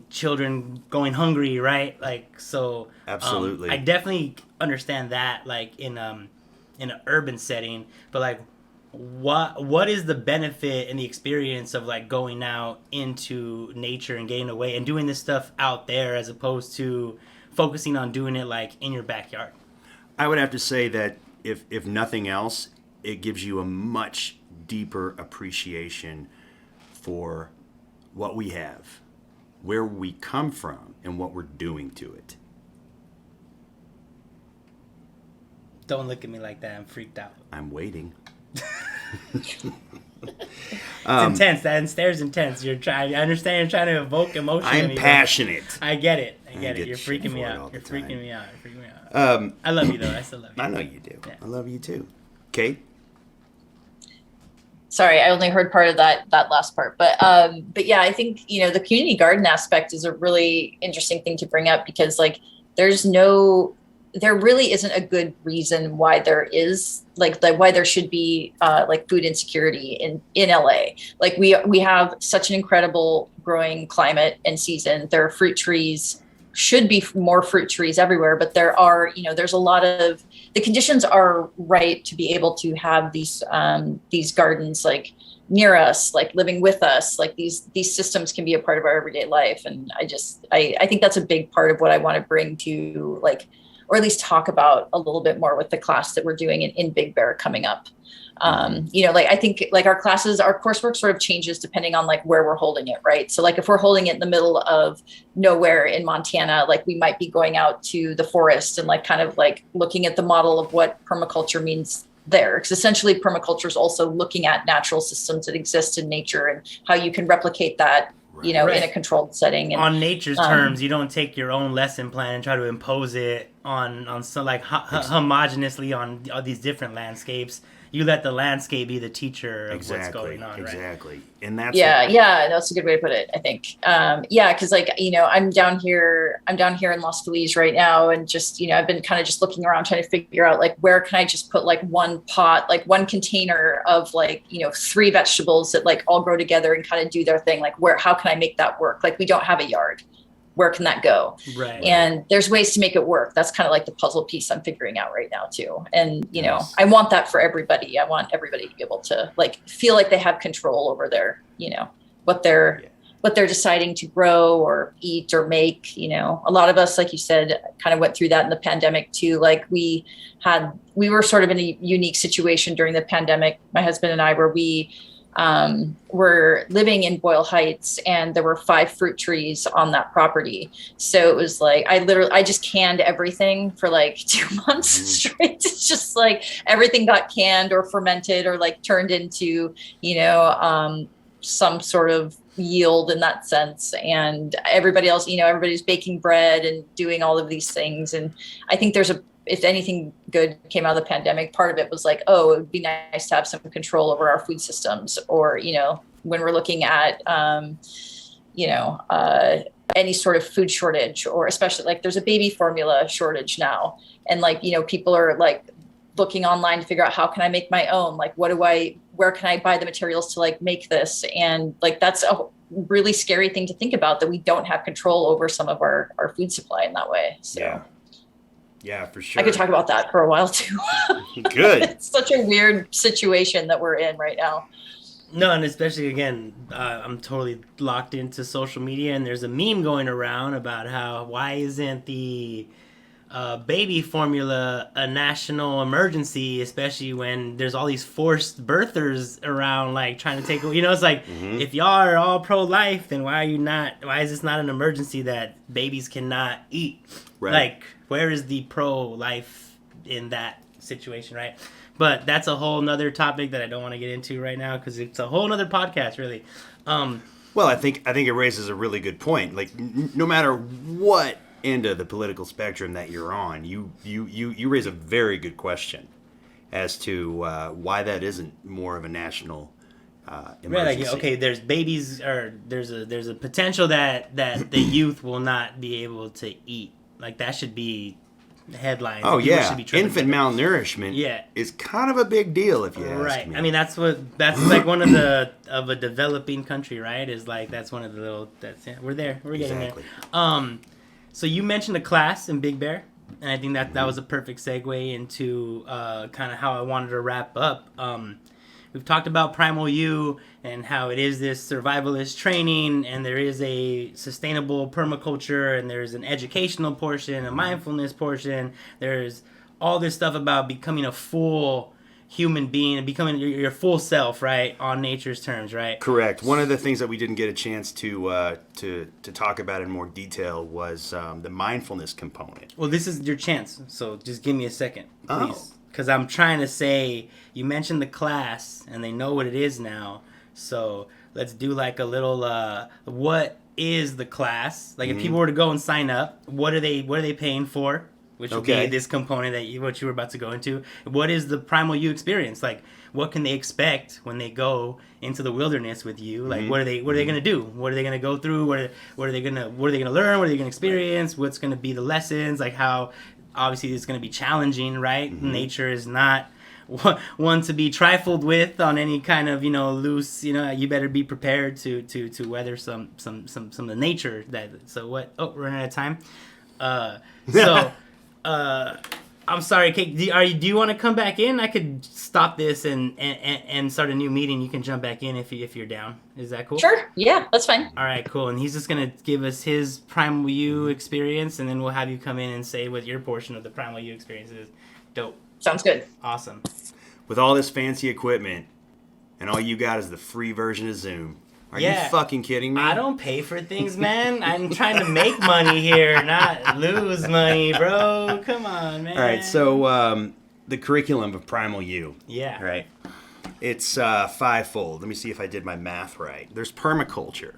children going hungry, right? Like so. Absolutely. I definitely understand that, like in an urban setting, but like, what is the benefit and the experience of like going out into nature and getting away and doing this stuff out there as opposed to focusing on doing it like in your backyard? I would have to say that if nothing else, it gives you a much deeper appreciation for what we have, where we come from, and what we're doing to it. Don't look at me like that. I'm freaked out. I'm waiting. It's intense. That stare's intense. I understand you're trying to evoke emotion. I'm passionate. I get it. You're freaking me out. You're freaking me out. I love you though. I still love you. I know you do. Yeah. I love you too. Kate? Sorry, I only heard part of that last part, but yeah, I think the community garden aspect is a really interesting thing to bring up because like there really isn't a good reason why there is why there should be like food insecurity in LA. Like we have such an incredible growing climate and season. There are fruit trees, should be more fruit trees everywhere, but there are, there's a lot of, the conditions are right to be able to have these gardens like near us, like living with us, like these systems can be a part of our everyday life. And I think that's a big part of what I want to bring to like, or at least talk about a little bit more with the class that we're doing in Big Bear coming up. Like I think like our coursework sort of changes depending on like where we're holding it, right? So like if we're holding it in the middle of nowhere in Montana, like we might be going out to the forest and like kind of like looking at the model of what permaculture means there. Because essentially permaculture is also looking at natural systems that exist in nature and how you can replicate that, in a controlled setting. And, on nature's terms, you don't take your own lesson plan and try to impose it on some like homogeneously on all these different landscapes. You let the landscape be the teacher of what's going on, right? Exactly. And that's that's a good way to put it, I think. Because like, I'm down here in Los Feliz right now, and just, I've been kind of just looking around trying to figure out like where can I just put like one pot, like one container of like, 3 vegetables that like all grow together and kind of do their thing. Like how can I make that work? Like we don't have a yard. Where can that go? Right. And there's ways to make it work. That's kind of like the puzzle piece I'm figuring out right now too. And, I want that for everybody. I want everybody to be able to like, feel like they have control over their, what they're deciding to grow or eat or make. A lot of us, like you said, kind of went through that in the pandemic too. Like we were sort of in a unique situation during the pandemic, my husband and I, where we were living in Boyle Heights, and there were 5 fruit trees on that property. So it was like, I just canned everything for like 2 months straight. It's just like everything got canned or fermented or like turned into, some sort of yield in that sense. And everybody else, everybody's baking bread and doing all of these things. And I think if anything good came out of the pandemic, part of it was like, oh, it would be nice to have some control over our food systems, or, when we're looking at, any sort of food shortage, or especially like there's a baby formula shortage now. And like, people are like looking online to figure out how can I make my own? Like, where can I buy the materials to like make this? And like, that's a really scary thing to think about, that we don't have control over some of our food supply in that way. So. Yeah, for sure. I could talk about that for a while too. Good. It's such a weird situation that we're in right now. No, and especially again, I'm totally locked into social media, and there's a meme going around about why isn't the baby formula a national emergency, especially when there's all these forced birthers around, like trying to take, it's like, if y'all are all pro-life, then why is this not an emergency that babies cannot eat? Right. Like, where is the pro-life in that situation, right? But that's a whole nother topic that I don't want to get into right now, because it's a whole nother podcast, really. Well, I think it raises a really good point. Like, no matter what end of the political spectrum that you're on, you raise a very good question as to why that isn't more of a national emergency. Right, like, okay, there's babies, or there's a potential that the youth will not be able to eat. Like, that should be the headline. Oh, People yeah. should be tripping. Infant malnourishment is kind of a big deal, if you ask me. I mean, that's like one of a developing country, right? Is like, that's one of the little, we're there. We're getting there. So you mentioned a class in Big Bear, and I think that was a perfect segue into kind of how I wanted to wrap up. We've talked about Primal U and how it is this survivalist training, and there is a sustainable permaculture, and there's an educational portion, a mindfulness portion. There's all this stuff about becoming a full human being and becoming your full self, right, on nature's terms, right? Correct. One of the things that we didn't get a chance to talk about in more detail was the mindfulness component. Well, this is your chance, so just give me a second, please. Oh. Because I'm trying to say, you mentioned the class, and they know what it is now. So let's do like a little, what is the class? Like, if people were to go and sign up, what are they paying for? which would Okay. be this component what you were about to go into. What is the Primal You experience? Like, what can they expect when they go into the wilderness with you? Like, what are they gonna do? What are they gonna go through? What are they gonna learn? What are they gonna experience? What's gonna be the lessons? Like, how obviously it's gonna be challenging, right? Nature is not one to be trifled with on any kind of loose. You better be prepared to weather some of the nature that. So what? Oh, we're running out of time. I'm sorry, Kate. Do you want to come back in? I could stop this and start a new meeting. You can jump back in if you're down. Is that cool? Sure. Yeah, that's fine. All right, cool. And he's just gonna give us his Primal U experience, and then we'll have you come in and say what your portion of the Primal U experience is. Dope. Sounds good. Awesome. With all this fancy equipment, and all you got is the free version of Zoom. Are you fucking kidding me? I don't pay for things, man. I'm trying to make money here, not lose money, bro. Come on, man. All right, so the curriculum of Primal U. Yeah. Right. It's fivefold. Let me see if I did my math right. There's permaculture.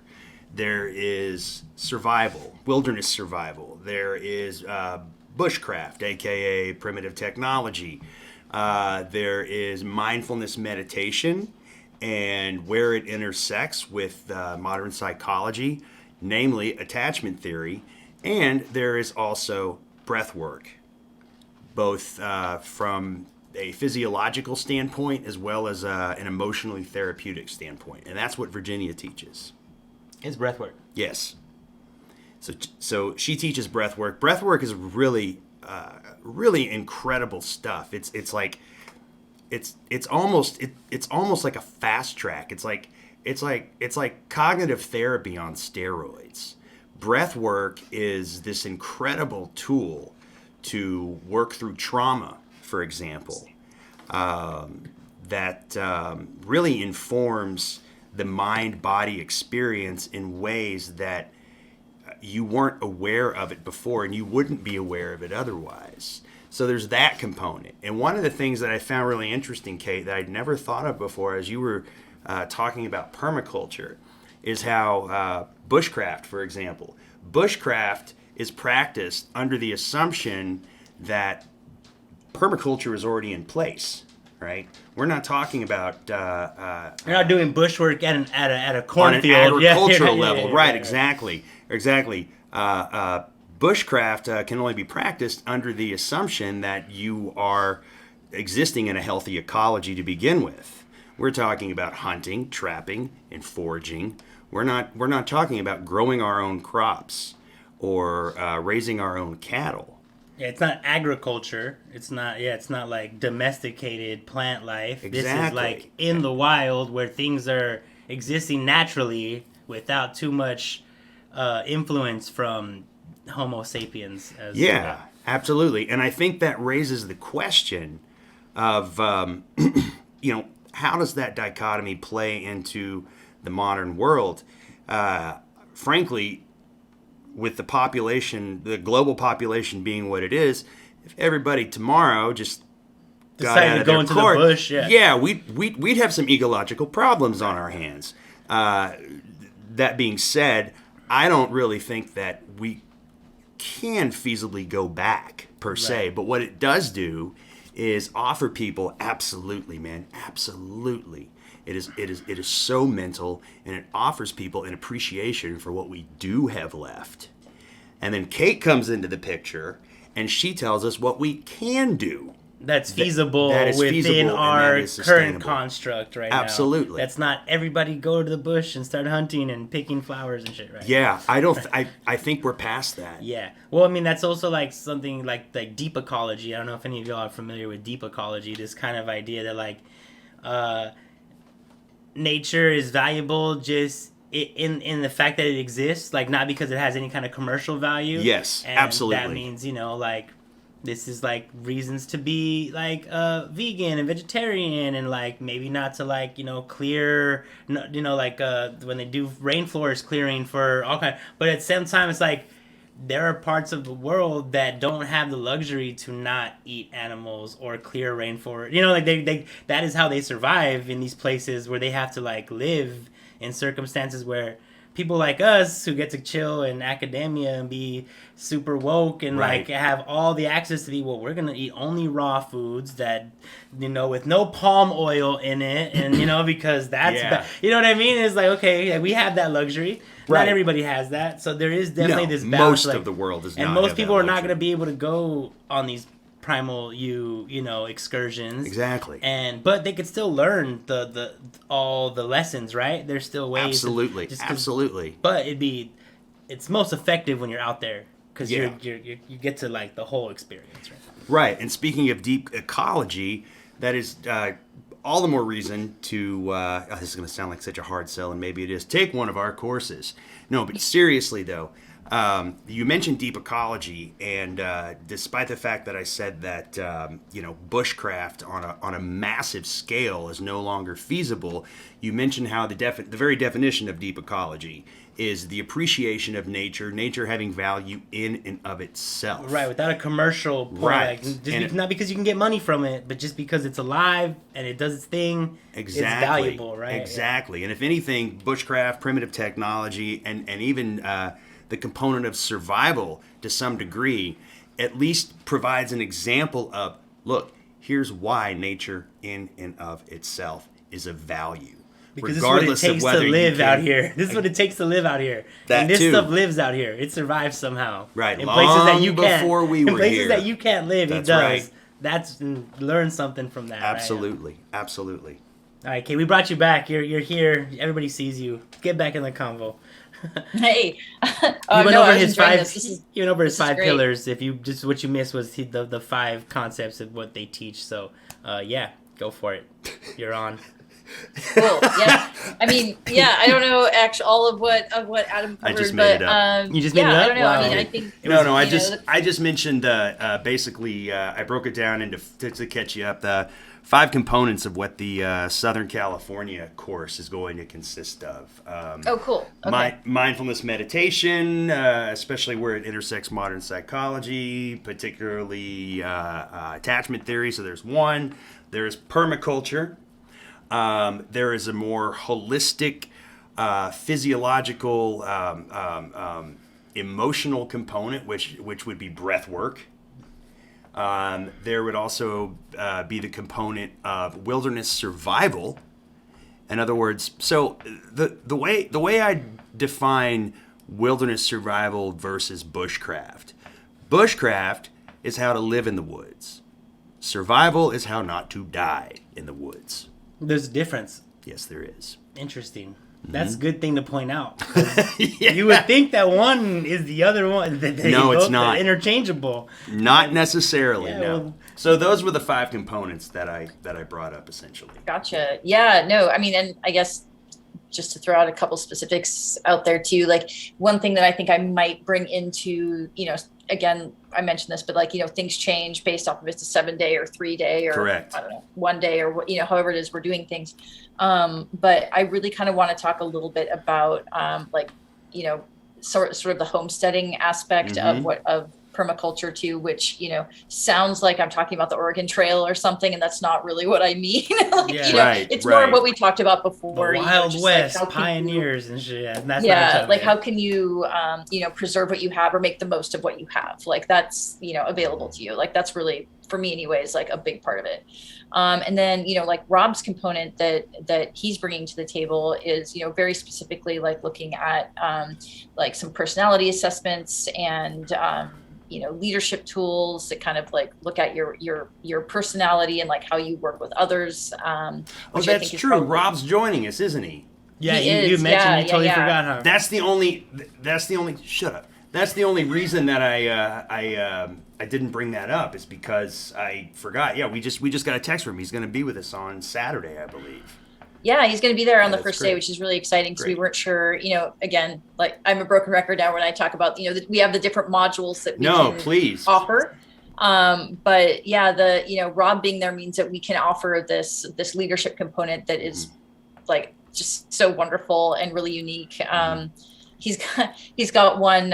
There is survival, wilderness survival. There is bushcraft, aka primitive technology. There is mindfulness meditation and where it intersects with modern psychology, namely attachment theory. And there is also breath work, both from a physiological standpoint as well as an emotionally therapeutic standpoint. And that's what Virginia teaches. It's breath work. Yes. So she teaches breath work. Breath work is really, really incredible stuff. It's like almost like a fast track. It's like cognitive therapy on steroids. Breath work is this incredible tool to work through trauma, for example, that really informs the mind-body experience in ways that you weren't aware of it before, and you wouldn't be aware of it otherwise. So there's that component. And one of the things that I found really interesting, Kate, that I'd never thought of before as you were talking about permaculture, is how bushcraft, for example. Bushcraft is practiced under the assumption that permaculture is already in place, right? We're not talking about... You're not doing bush work at a on cornfield. an agricultural level. Yeah, Right, exactly. Bushcraft can only be practiced under the assumption that you are existing in a healthy ecology to begin with. We're talking about hunting, trapping, and foraging. We're not talking about growing our own crops or raising our own cattle. Yeah, it's not agriculture. It's not like domesticated plant life. Exactly. This is like in the wild where things are existing naturally without too much influence from Homo sapiens. Absolutely. And I think that raises the question of, how does that dichotomy play into the modern world? Frankly, with the population, the global population being what it is, if everybody tomorrow just decided to go into the bush, we'd have some ecological problems on our hands. That being said, I don't really think that we can feasibly go back per se, but what it does do is offer people absolutely. It is so mental, and it offers people an appreciation for what we do have left. And then Kate comes into the picture, and she tells us what we can do. That's feasible that within feasible our and current construct right now. Absolutely. That's not everybody go to the bush and start hunting and picking flowers and shit, right? Yeah, I think we're past that. Yeah. Well, I mean, that's also like something like deep ecology. I don't know if any of y'all are familiar with deep ecology, this kind of idea that like nature is valuable just in the fact that it exists, like not because it has any kind of commercial value. Yes, and absolutely. That means, like this is like reasons to be like vegan and vegetarian and like maybe not to like clear like when they do rainforest clearing for all kind, but at the same time it's like there are parts of the world that don't have the luxury to not eat animals or clear rainforest. Like they that is how they survive in these places where they have to like live in circumstances where people like us who get to chill in academia and be super woke and Right. like have all the access to be, well, we're gonna eat only raw foods that, you know, with no palm oil in it, and you know, because that's Yeah. you know what I mean? It's like, okay, we have that luxury. Right. Not everybody has that, so there is definitely No, this balance. most like, of the world does and not most have people that are not luxury. going to be able to go on these Primal U, you know, excursions. Exactly. But they could still learn the all the lessons, right? There's still ways. Absolutely. just 'cause- Absolutely. But it's most effective when you're out there because Yeah. you get to like the whole experience, right? Right. And speaking of deep ecology, that is all the more reason to, this is going to sound like such a hard sell, and maybe it is, take one of our courses. No, but seriously, though, you mentioned deep ecology, and despite the fact that I said that, bushcraft on a massive scale is no longer feasible, you mentioned how the very definition of deep ecology is the appreciation of nature having value in and of itself. Right, without a commercial point, Right. like, And not because you can get money from it, but just because it's alive and it does its thing. Exactly. It's valuable, right? Exactly. And if anything, bushcraft, primitive technology, and even the component of survival to some degree, at least provides an example of, look, here's why nature in and of itself is of value. Because this is what it takes to live out here. This is what it takes to live out here. That and this too. stuff lives out here. It survives somehow. Right. In places that you Long can't. before we in were places here. that you can't live, That's it does. right. That's learn something from that. Absolutely. Absolutely. Right? All right, Kate, we brought you back. You're here. Everybody sees you. Get back in the convo. Hey, He no, went I over was his enjoying five. this. This is He went over his this is five great. pillars. If you just what you missed was the 5 concepts of what they teach. So, yeah, go for it. You're on. cool. Yeah, I mean, yeah, I don't know actually all of what Adam covered, I just made but it up. You just made yeah, it up? I don't know. Wow. I mean, I think No, I you know, just mentioned basically I broke it down into to catch you up the 5 components of what the Southern California course is going to consist of. Oh, cool. Okay. Mindfulness meditation, especially where it intersects modern psychology, particularly attachment theory. So there's one. There's permaculture. There is a more holistic, physiological, emotional component, which would be breath work. There would also be the component of wilderness survival. In other words, so the way I define wilderness survival versus bushcraft. Bushcraft is how to live in the woods. Survival is how not to die in the woods. There's a difference. Yes, there is. Interesting. That's a good thing to point out. Yeah. You would think that one is the other one. That they No, it's both not. are interchangeable. Not necessarily, Yeah, no. well- So those were the 5 components that I brought up essentially. Gotcha. Yeah, no, I mean, and I guess just to throw out a couple specifics out there too, like one thing that I think I might bring into, again, I mentioned this, but like, things change based off of it's a 7-day or 3-day or Correct. I don't know, 1 day or, however it is we're doing things. But I really kind of want to talk a little bit about sort of the homesteading aspect Mm-hmm. of permaculture too, which sounds like I'm talking about the Oregon Trail or something, and that's not really what I mean. Yeah. Right, it's more right. of what we talked about The before. Wild just West, how can you- pioneers and shit. And that's yeah, like how how can you preserve what you have or make the most of what you have? Like that's available to you. Like that's really, for me anyways, like a big part of it. And then like Rob's component that he's bringing to the table is very specifically like looking at like some personality assessments and leadership tools that kind of like look at your personality and like how you work with others. Oh, Which I that's think is true. probably- Rob's joining us, isn't he? Yeah, He you is. mentioned Yeah, you totally yeah. forgot how. That's the only shut up. That's the only reason that I didn't bring that up is because I forgot. Yeah, we just got a text from him. He's going to be with us on Saturday, I believe. Yeah, he's going to be there on the That's first great. day, which is really exciting because we Great. weren't sure, again, like I'm a broken record now when I talk about, that we have the different modules that we No, can please. offer. But yeah, Rob being there means that we can offer this leadership component that is like just so wonderful and really unique. He's got one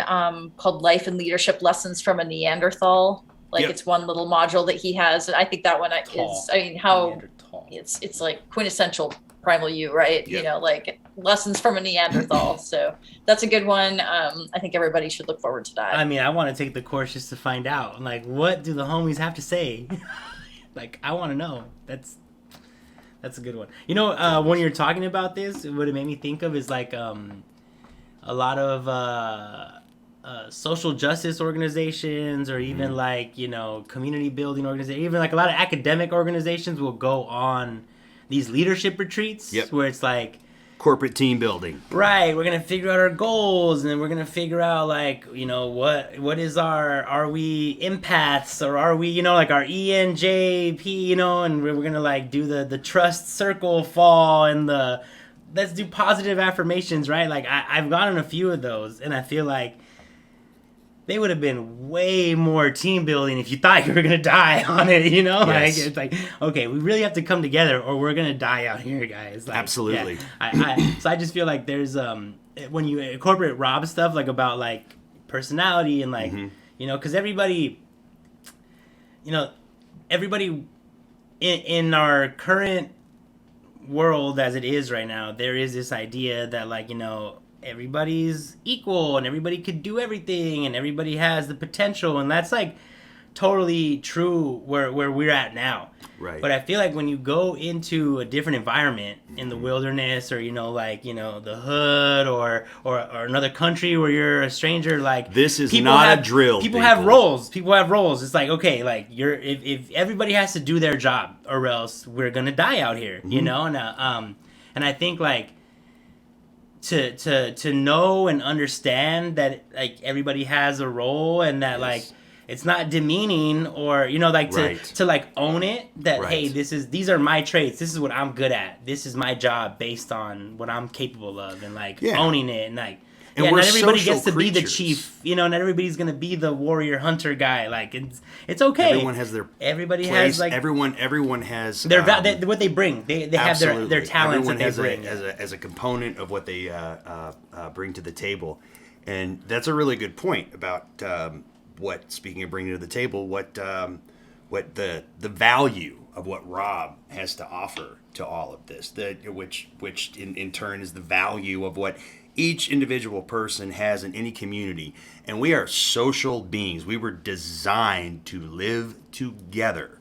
called Life and Leadership Lessons from a Neanderthal. Like Yep. it's one little module that he has. And I think that one is, I mean, how Neanderthal. it's like quintessential Primal U, right? Yep. Like lessons from a Neanderthal. So that's a good one. I think everybody should look forward to that. I mean, I want to take the course just to find out. Like, what do the homies have to say? Like, I want to know. That's a good one. You know, when you're talking about this, what it made me think of is like a lot of social justice organizations, or even like, you know, community building organizations, even like a lot of academic organizations will go on these leadership retreats where it's like corporate team building. Right, we're gonna figure out our goals, and then we're gonna figure out like, you know, what is are we empaths, or are we, you know, like our ENJP, you know, and we're gonna like do the trust circle fall and let's do positive affirmations, right? Like I've gone on a few of those, and I feel like they would have been way more team building if you thought you were gonna die on it, you know? Like it's like, okay, we really have to come together, or we're gonna die out here, guys. Like, absolutely. Yeah, so I just feel like there's when you incorporate Rob stuff like about like personality and like you know, because everybody in our current world as it is right now, there is this idea that like, you know, everybody's equal and everybody could do everything and everybody has the potential, and that's like totally true where we're at now. Right. But I feel like when you go into a different environment in the wilderness, or, you know, like, you know, the hood or another country where you're a stranger, like this is not a drill. People have roles. It's like, okay, like if everybody has to do their job, or else we're gonna die out here, you know. And I think like to know and understand that like everybody has a role, and that like it's not demeaning, or, you know, like to like own it, that hey, these are my traits, this is what I'm good at, this is my job based on what I'm capable of, and like owning it, and like not everybody gets to be the chief, you know, not everybody's gonna be the warrior hunter guy. Like it's okay. Everyone has their has like everyone has their what they bring. They have their talents. Everyone that they bring as a component of what they bring to the table, and that's a really good point about what, speaking of bringing to the table, what the value of what Rob has to offer to all of this, which in turn is the value of what each individual person has in any community. And we are social beings. We were designed to live together.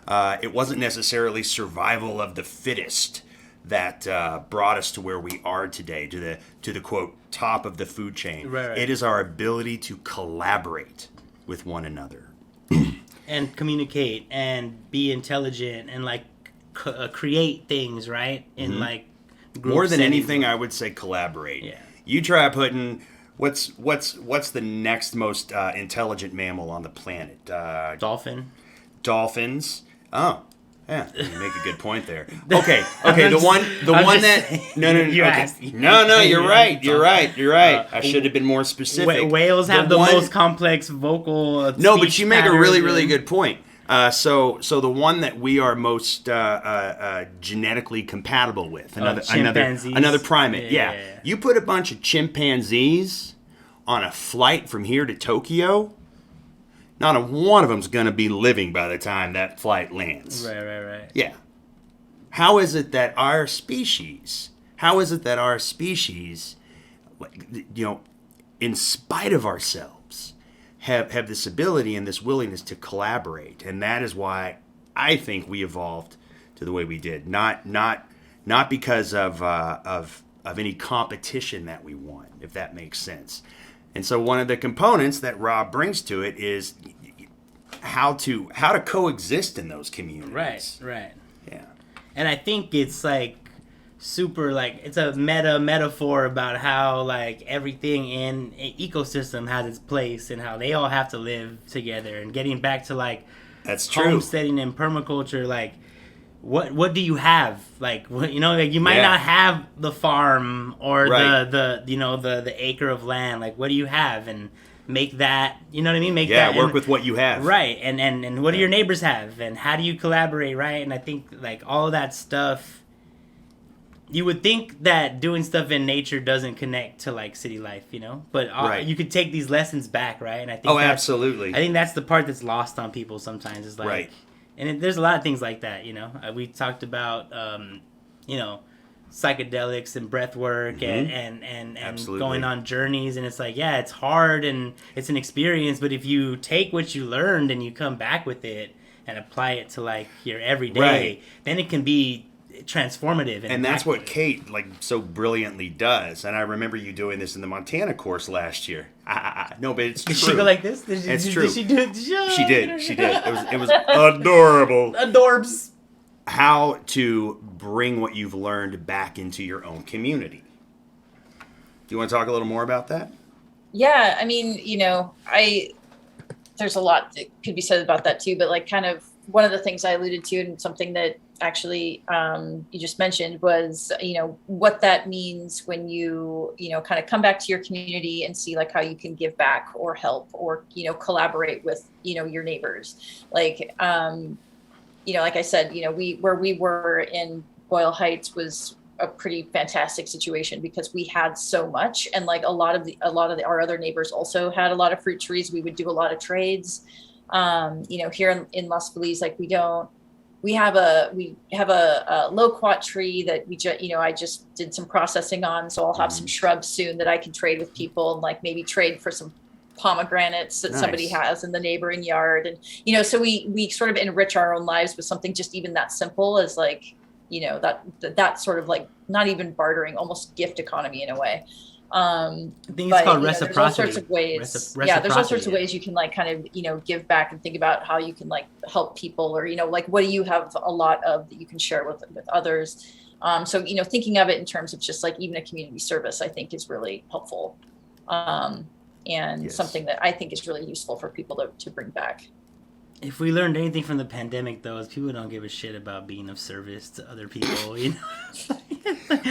It wasn't necessarily survival of the fittest that brought us to where we are today, to the quote top of the food chain. Right. It is our ability to collaborate with one another and communicate and be intelligent and like create things, right? In like more than anything, I would say collaborate. Yeah. You try putting what's the next most intelligent mammal on the planet? Dolphin. Dolphins. Oh, yeah. You make a good point there. Okay. The one that no. You're right. I should have been more specific. Whales have the most complex vocal. No, but you make a really good point. So the one that we are most genetically compatible with, another primate. Yeah. You put a bunch of chimpanzees on a flight from here to Tokyo, not a one of them's going to be living by the time that flight lands. Right. Yeah. How is it that our species, you know, in spite of ourselves, have this ability and this willingness to collaborate? And that is why I think we evolved to the way we did. Not because of any competition that we won, if that makes sense. And so one of the components that Rob brings to it is how to coexist in those communities. Right. Yeah. And I think it's like super, like, it's a metaphor about how like everything in an ecosystem has its place and how they all have to live together, and getting back to like that's true. Homesteading and permaculture, like what do you have? Like, you know, like you might not have the farm or the you know the acre of land. Like, what do you have? And make that, you know what I mean? Work with what you have. Right. And what do your neighbors have? And how do you collaborate, right? And I think like all of that stuff, you would think that doing stuff in nature doesn't connect to like city life, you know? But you could take these lessons back, right? And I think absolutely. I think that's the part that's lost on people sometimes, is like, and there's a lot of things like that, you know? We talked about, you know, psychedelics and breath work and Absolutely. going on journeys, and it's like, yeah, it's hard and it's an experience, but if you take what you learned and you come back with it and apply it to like your everyday, Right. then it can be transformative. And that's impactful. what Kate like so brilliantly does. And I remember you doing this in the Montana course last year. No, but it's true. Did she go like this? It's true. Did she do it? She did. She did. It was adorable. Adorbs. How to bring what you've learned back into your own community. Do you want to talk a little more about that? Yeah, I mean, there's a lot that could be said about that too, but like kind of one of the things I alluded to and something that actually you just mentioned was, what that means when you, kind of come back to your community and see like how you can give back or help or, collaborate with, your neighbors. Like, like I said, where we were in Boyle Heights was a pretty fantastic situation because we had so much, and like a lot of our other neighbors also had a lot of fruit trees. We would do a lot of trades. Here in Las Feliz, like we have a loquat tree that I just did some processing on. So I'll have some shrubs soon that I can trade with people and like maybe trade for some pomegranates that somebody has in the neighboring yard. And, so we sort of enrich our own lives with something just even that simple as like, that sort of like not even bartering, almost gift economy in a way. I think it's called reciprocity. There's all sorts of ways. There's all sorts of ways you can like kind of, give back and think about how you can like help people or, like what do you have a lot of that you can share with others. So, thinking of it in terms of just like even a community service, I think is really helpful. And something that I think is really useful for people to bring back. If we learned anything from the pandemic, though, is people don't give a shit about being of service to other people.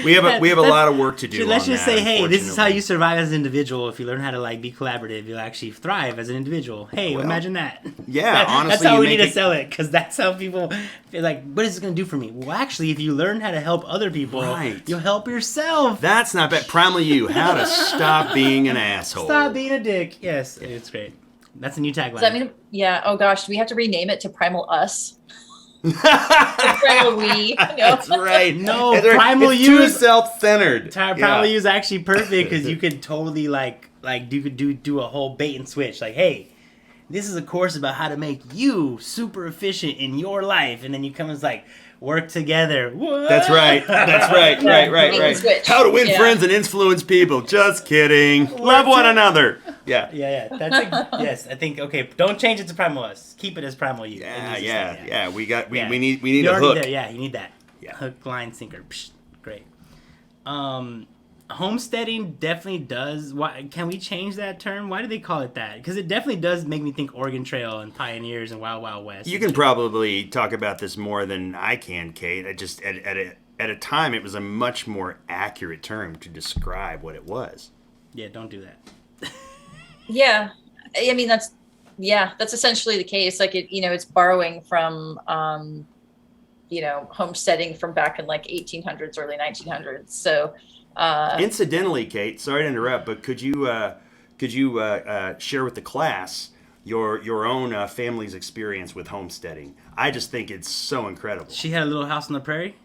We have a lot of work to do. Let's on just that, say, hey, this is how unfortunately. you survive as an individual. If you learn how to like be collaborative, you'll actually thrive as an individual. Hey, Well, imagine that. Yeah, honestly, that's how you we make need to it- sell it, because that's how people feel like, what is this going to do for me? Well, actually, if you learn how to help other people, Right. you'll help yourself. That's not bad. Primal U, how to stop being an asshole. Stop being a dick. Yes, it's great. That's a new tagline. Does that mean, oh gosh, do we have to rename it to Primal Us? Primal We. That's right. No, That's right. Primal it's U too is- self-centered. Primal U is actually perfect because you could totally like you could do a whole bait and switch. Like, hey, this is a course about how to make you super efficient in your life, and then you come as like work together. What? That's right. That's right. Yeah, Right. bait and switch. How to win Yeah. friends and influence people. Just kidding. Love one another. Yeah. Yeah. That's like, yes. I think okay. Don't change it to Primal Us. Keep it as Primal U. It needs to stay, Yeah. We Yeah. need You're a already hook. there. Yeah, you need that. Yeah. Hook, line, sinker. Psh, great. Homesteading definitely does. Why can we change that term? Why do they call it that? Because it definitely does make me think Oregon Trail and pioneers and Wild Wild West. You can probably talk about this more than I can, Kate. I just at a time it was a much more accurate term to describe what it was. Yeah, don't do that. Yeah. I mean, that's essentially the case. Like it's borrowing from, homesteading from back in like 1800s, early 1900s. So, Incidentally, Kate, sorry to interrupt, but could you share with the class your own family's experience with homesteading? I just think it's so incredible. She had a little house on the prairie.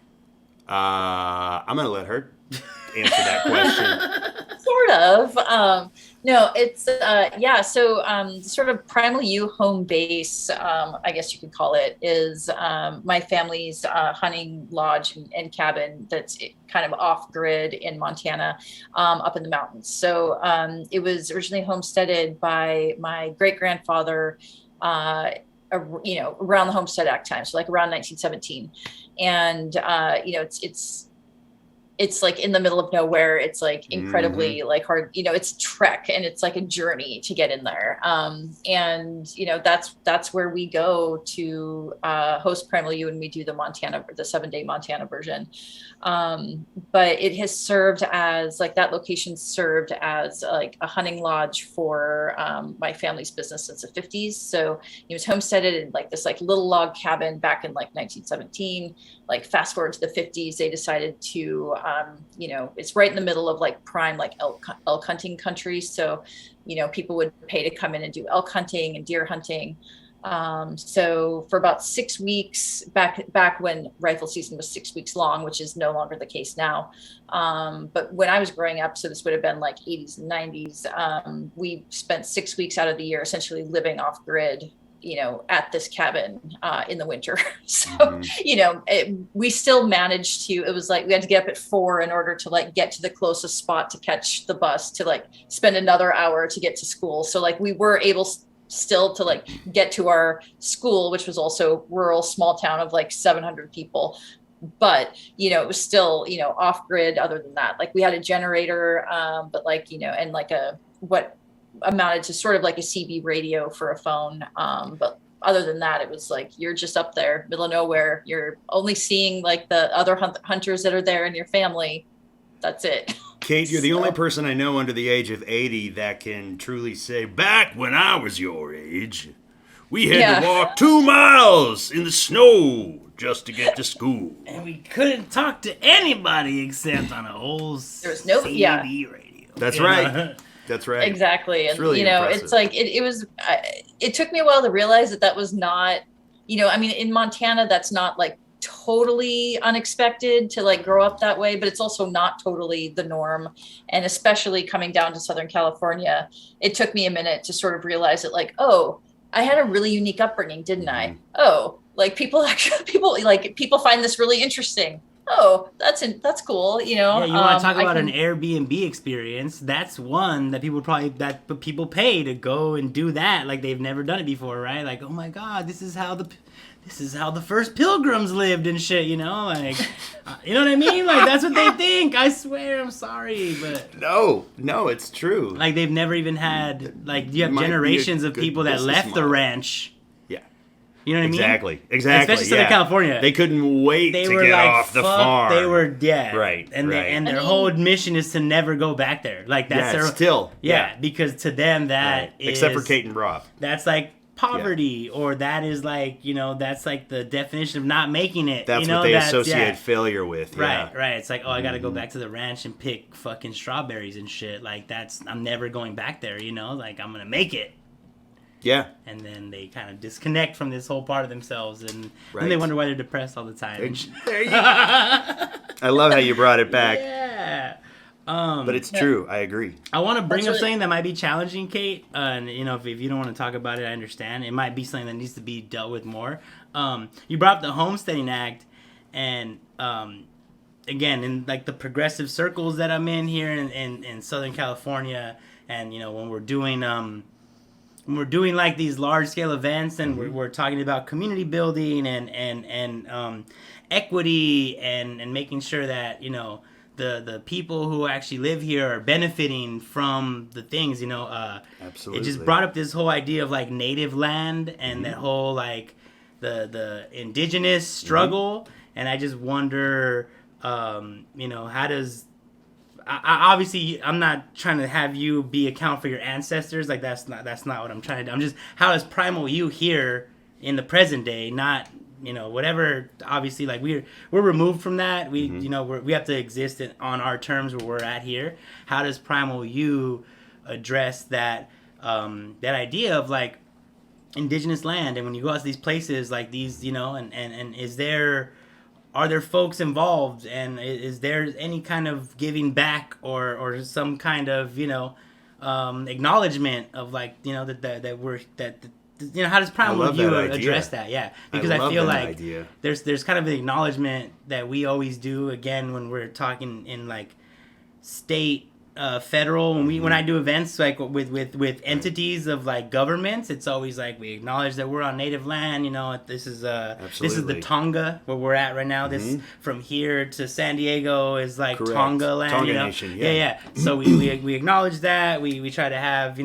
I'm gonna let her answer that question. sort of. No, it's so sort of Primal U home base, I guess you could call it, is my family's hunting lodge and cabin that's kind of off grid in Montana, up in the mountains. So it was originally homesteaded by my great grandfather, around the Homestead Act time, so like around 1917, and it's like in the middle of nowhere. It's like incredibly like hard, it's a trek and it's like a journey to get in there. And that's where we go to host Primal U, and we do the 7-day Montana version. But it has served as like, that location served as like a hunting lodge for my family's business since the 50s. So it was homesteaded in like this like little log cabin back in like 1917. Like fast forward to the 50s, they decided to, it's right in the middle of like prime like elk hunting country. So, people would pay to come in and do elk hunting and deer hunting. So for about 6 weeks, back when rifle season was 6 weeks long, which is no longer the case now. But when I was growing up, so this would have been like 80s and 90s, we spent 6 weeks out of the year essentially living off grid, at this cabin in the winter. So, we still managed to, it was like we had to get up at 4 in order to like get to the closest spot to catch the bus to like spend another hour to get to school. So like we were able still to like get to our school, which was also rural, small town of like 700 people. But, it was still, off grid other than that. Like we had a generator, but like, and like what amounted to sort of like a CB radio for a phone. But other than that, it was like, you're just up there, middle of nowhere. You're only seeing like the other hunters that are there in your family. That's it. Kate, you're the only person I know under the age of 80 that can truly say, back when I was your age, we had to walk 2 miles in the snow just to get to school. And we couldn't talk to anybody except on an old There's no CB radio. That's right. That's right. Exactly. And, really impressive. it's like, it was, it took me a while to realize that was not, in Montana, that's not like totally unexpected to like grow up that way, but it's also not totally the norm. And especially coming down to Southern California, it took me a minute to sort of realize that like, oh, I had a really unique upbringing, didn't I? Oh, like people find this really interesting. Oh, that's cool. Yeah, you want to talk about an Airbnb experience? That's one that people pay to go and do that. Like they've never done it before, right? Like, oh my God, this is how the first pilgrims lived and shit. Like, you know what I mean? Like that's what they think. I swear, I'm sorry, but no, it's true. Like they've never even had like you have generations of people that left the ranch. You know what I mean? Exactly. Especially Southern California. They couldn't wait to get off the farm. They were, Right. And their whole mission is to never go back there. Like, that's their... still. Yeah, because to them, that is... Except for Kate and Rob. That's like poverty, or that is like, that's like the definition of not making it. That's what they associate failure with. Right. It's like, oh, I got to go back to the ranch and pick fucking strawberries and shit. Like, I'm never going back there, Like, I'm going to make it. Yeah. And then they kind of disconnect from this whole part of themselves, and then they wonder why they're depressed all the time. There you go. I love how you brought it back. Yeah. But it's true. I agree. I want to bring up something that might be challenging, Kate. And, if you don't want to talk about it, I understand. It might be something that needs to be dealt with more. You brought up the Homesteading Act, and again, in like the progressive circles that I'm in here in Southern California, and, when we're doing like these large scale events, and we're talking about community building and equity and making sure that the people who actually live here are benefiting from the things. Absolutely. It just brought up this whole idea of like native land and that whole like the indigenous struggle, and I just wonder how does obviously, I'm not trying to have you be account for your ancestors. Like that's not what I'm trying to do. I'm just, how is Primal U here in the present day? Not, whatever. Obviously, like we're removed from that. We we have to exist on our terms where we're at here. How does Primal U address that that idea of like indigenous land? And when you go out to these places like these, and are there folks involved, and is there any kind of giving back or some kind of acknowledgement of like how does Primal U address that? Yeah, because I feel like there's kind of an acknowledgement that we always do again when we're talking in like state, federal, when I do events like with entities of like governments, it's always like we acknowledge that we're on native land. This is the Tonga where we're at right now. This from here to San Diego is like Tonga land. Tonga Nation. Yeah. So we acknowledge that. We try to have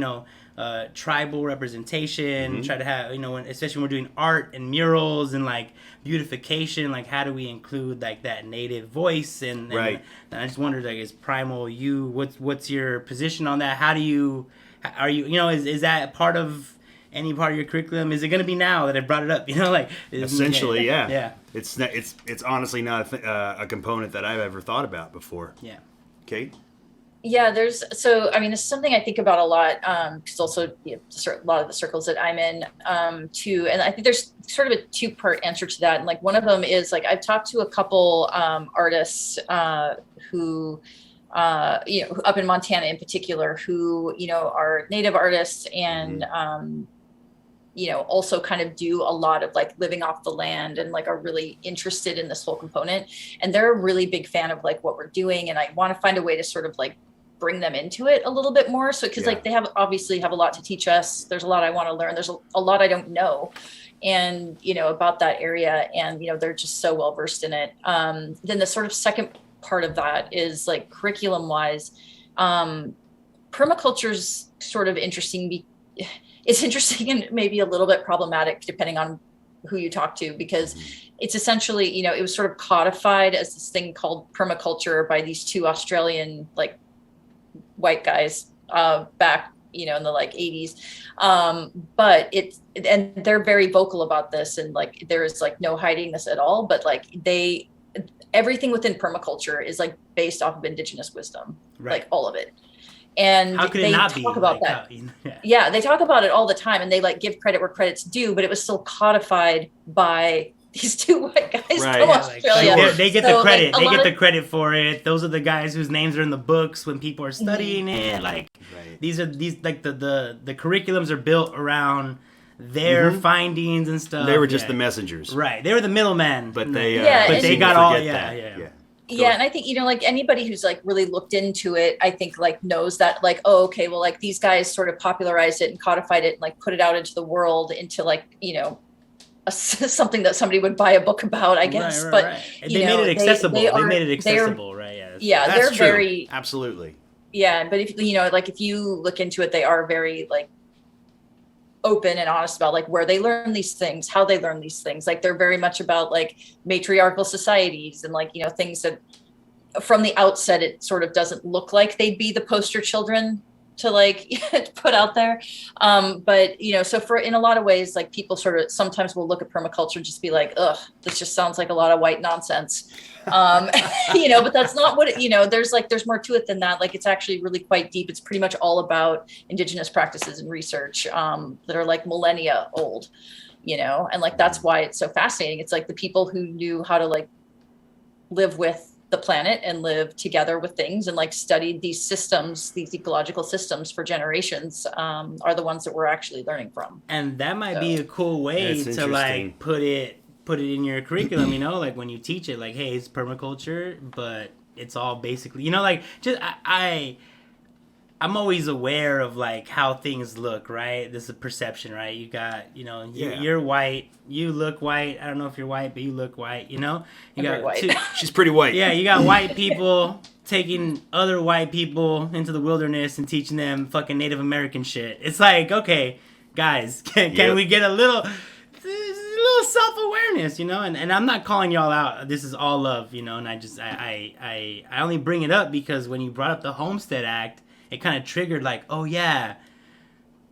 tribal representation. Try to have especially when we're doing art and murals and like beautification, like how do we include like that native voice and I just wondered, like, is Primal U, what's your position on that? Are you is that part of any part of your curriculum? Is it going to be now that I brought it up? Essentially, yeah. It's honestly not a component that I've ever thought about before. Yeah. Kate? Yeah, I mean, it's something I think about a lot, because also, a lot of the circles that I'm in, too. And I think there's sort of a two-part answer to that. And like, one of them is like, I've talked to a couple, artists, who, up in Montana in particular, who, are native artists and, also kind of do a lot of like living off the land and like are really interested in this whole component. And they're a really big fan of like what we're doing. And I want to find a way to sort of like bring them into it a little bit more. So, cause like they obviously have a lot to teach us. There's a lot I want to learn. There's a lot I don't know. And, about that area, and, they're just so well versed in it. Then the sort of second part of that is like curriculum wise, permaculture's sort of interesting. It's interesting and maybe a little bit problematic depending on who you talk to, because it's essentially, it was sort of codified as this thing called permaculture by these two Australian, like, white guys, back, in the like 80s. But and they're very vocal about this, and like, there's like no hiding this at all, but like everything within permaculture is like based off of Indigenous wisdom, like all of it. And how could they it not talk be about like, that. Yeah, they talk about it all the time, and they like give credit where credit's due, but it was still codified by these two white guys from Australia. Like, they get the credit. Like, they get the credit for it. Those are the guys whose names are in the books when people are studying it. Like these like the curriculums are built around their findings and stuff. They were just the messengers. Right. They were the middlemen. But they but they got all Yeah, and I think, like anybody who's like really looked into it, I think like knows that like, oh, okay, well, like these guys sort of popularized it and codified it and like put it out into the world into like, something that somebody would buy a book about, I guess. But they made it accessible. They made it accessible, right? Yeah, that's they're true. very absolutely. Yeah, but if like if you look into it, they are very like open and honest about like where they learn these things, how they learn these things. Like they're very much about like matriarchal societies and like, things that from the outset, it sort of doesn't look like they'd be the poster children to like put out there. But, so for in a lot of ways, like people sort of sometimes will look at permaculture and just be like, ugh, this just sounds like a lot of white nonsense. But that's not what there's more to it than that. Like it's actually really quite deep. It's pretty much all about Indigenous practices and research that are like millennia old, and like that's why it's so fascinating. It's like the people who knew how to like live with the planet and live together with things and like studied these systems, these ecological systems for generations, are the ones that we're actually learning from. And that might be a cool way to like put it in your curriculum, like when you teach it, like, hey, it's permaculture, but it's all basically, like just I'm always aware of like how things look, right? This is a perception, right? You got, you're white, you look white. I don't know if you're white, but you look white, You got white. She's pretty white. Yeah, you got white people taking other white people into the wilderness and teaching them fucking Native American shit. It's like, okay, guys, can we get a little self-awareness, and I'm not calling y'all out. This is all love, and I only bring it up because when you brought up the Homestead Act, it kind of triggered like, oh yeah,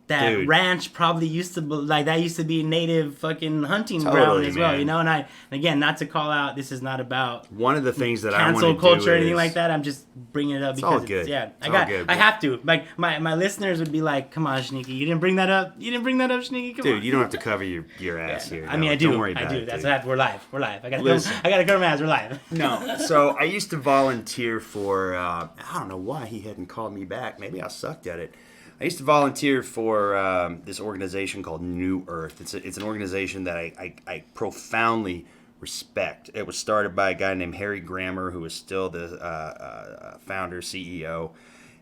that ranch probably used to be like that used to be native fucking hunting ground as well, And again, not to call out, this is not about one of the things that cancel I want to culture do or anything like that. I'm just bringing it up because I have to. Like my listeners would be like, come on, Shneaky, you didn't bring that up. Shneaky, come on. Dude, you don't have to cover your ass here. I mean, I do. Don't worry about it. That's what we're live. I gotta cover my ass. We're live. No. So I used to volunteer for. I don't know why he hadn't called me back. Maybe I sucked at it. I used to volunteer for this organization called New Earth. It's an organization that I profoundly respect. It was started by a guy named Harry Grammer, who is still the founder, CEO.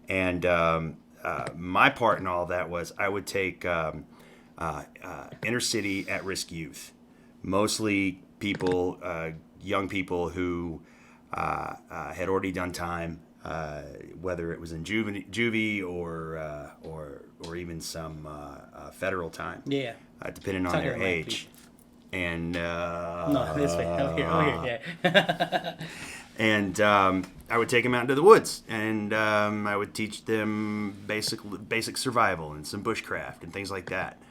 And my part in all of that was I would take inner city at-risk youth, mostly people, young people who had already done time, whether it was in juvie or even some federal time, depending on their age. And no, this way, over here, yeah. And I would take them out into the woods, and I would teach them basic survival and some bushcraft and things like that.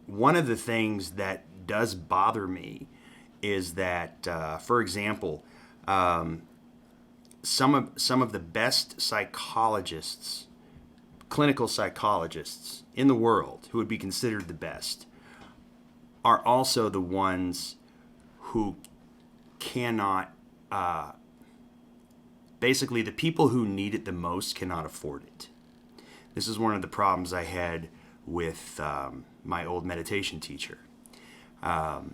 One of the things that does bother me is that, for example, some of the best psychologists, clinical psychologists in the world, who would be considered the best, are also the ones who cannot, basically the people who need it the most cannot afford it. This is one of the problems I had with my old meditation teacher. Part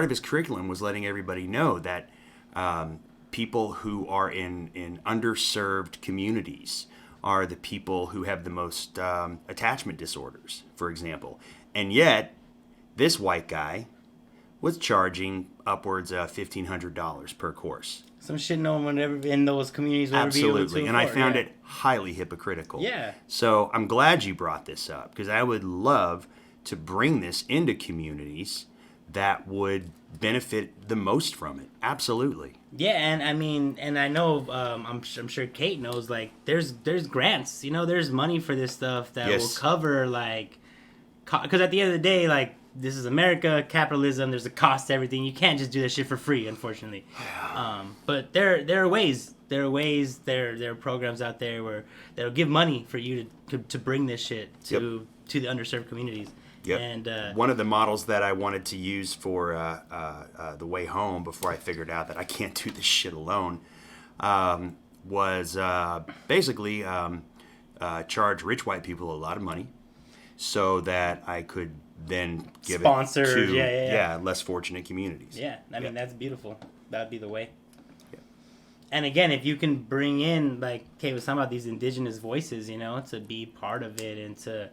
of his curriculum was letting everybody know that people who are in underserved communities are the people who have the most attachment disorders, for example. And yet, this white guy was charging upwards of $1,500 per course. Some shit no one would ever in those communities would ever be able to Absolutely, and I afford, found yeah. it highly hypocritical. Yeah. So I'm glad you brought this up, because I would love to bring this into communities that would benefit the most from it. Absolutely. Yeah, and I mean, and I know, I'm sure Kate knows, like, there's grants, there's money for this stuff that Yes. will cover, like, because at the end of the day, like, this is America, capitalism, there's a cost to everything. You can't just do this shit for free, unfortunately. But there are ways, there are programs out there where that'll give money for you to bring this shit to the underserved communities. Yep. And one of the models that I wanted to use for the way home, before I figured out that I can't do this shit alone, was basically charge rich white people a lot of money so that I could then give Sponsor, it to yeah. less fortunate communities. yeah, I mean, that's beautiful. That'd be the way. Yeah. And again, if you can bring in, like Kate was talking about, these indigenous voices, to be part of it, and to,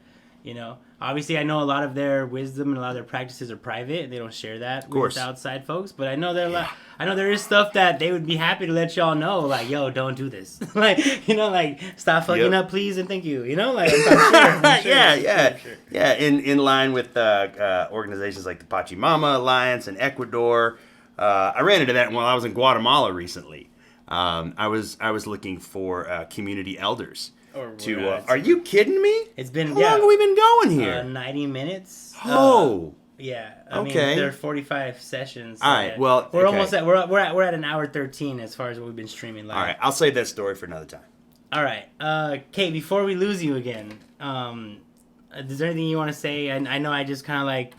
obviously I know a lot of their wisdom and a lot of their practices are private, and they don't share that with outside folks. But I know there is stuff that they would be happy to let y'all know, like, yo, don't do this, like, like, stop fucking up, please, and thank you, like, I'm sure, Yeah. In line with organizations like the Pachamama Alliance in Ecuador. I ran into that while I was in Guatemala recently. I was looking for community elders. Are you kidding me? It's been How long have we been going here? 90 minutes. Yeah. I mean, there are 45 sessions. All right. Well, we're almost at we're at an hour 13 as far as what we've been streaming live. All right. I'll save that story for another time. All right. Kate, before we lose you again, is there anything you want to say? I know I just kind of like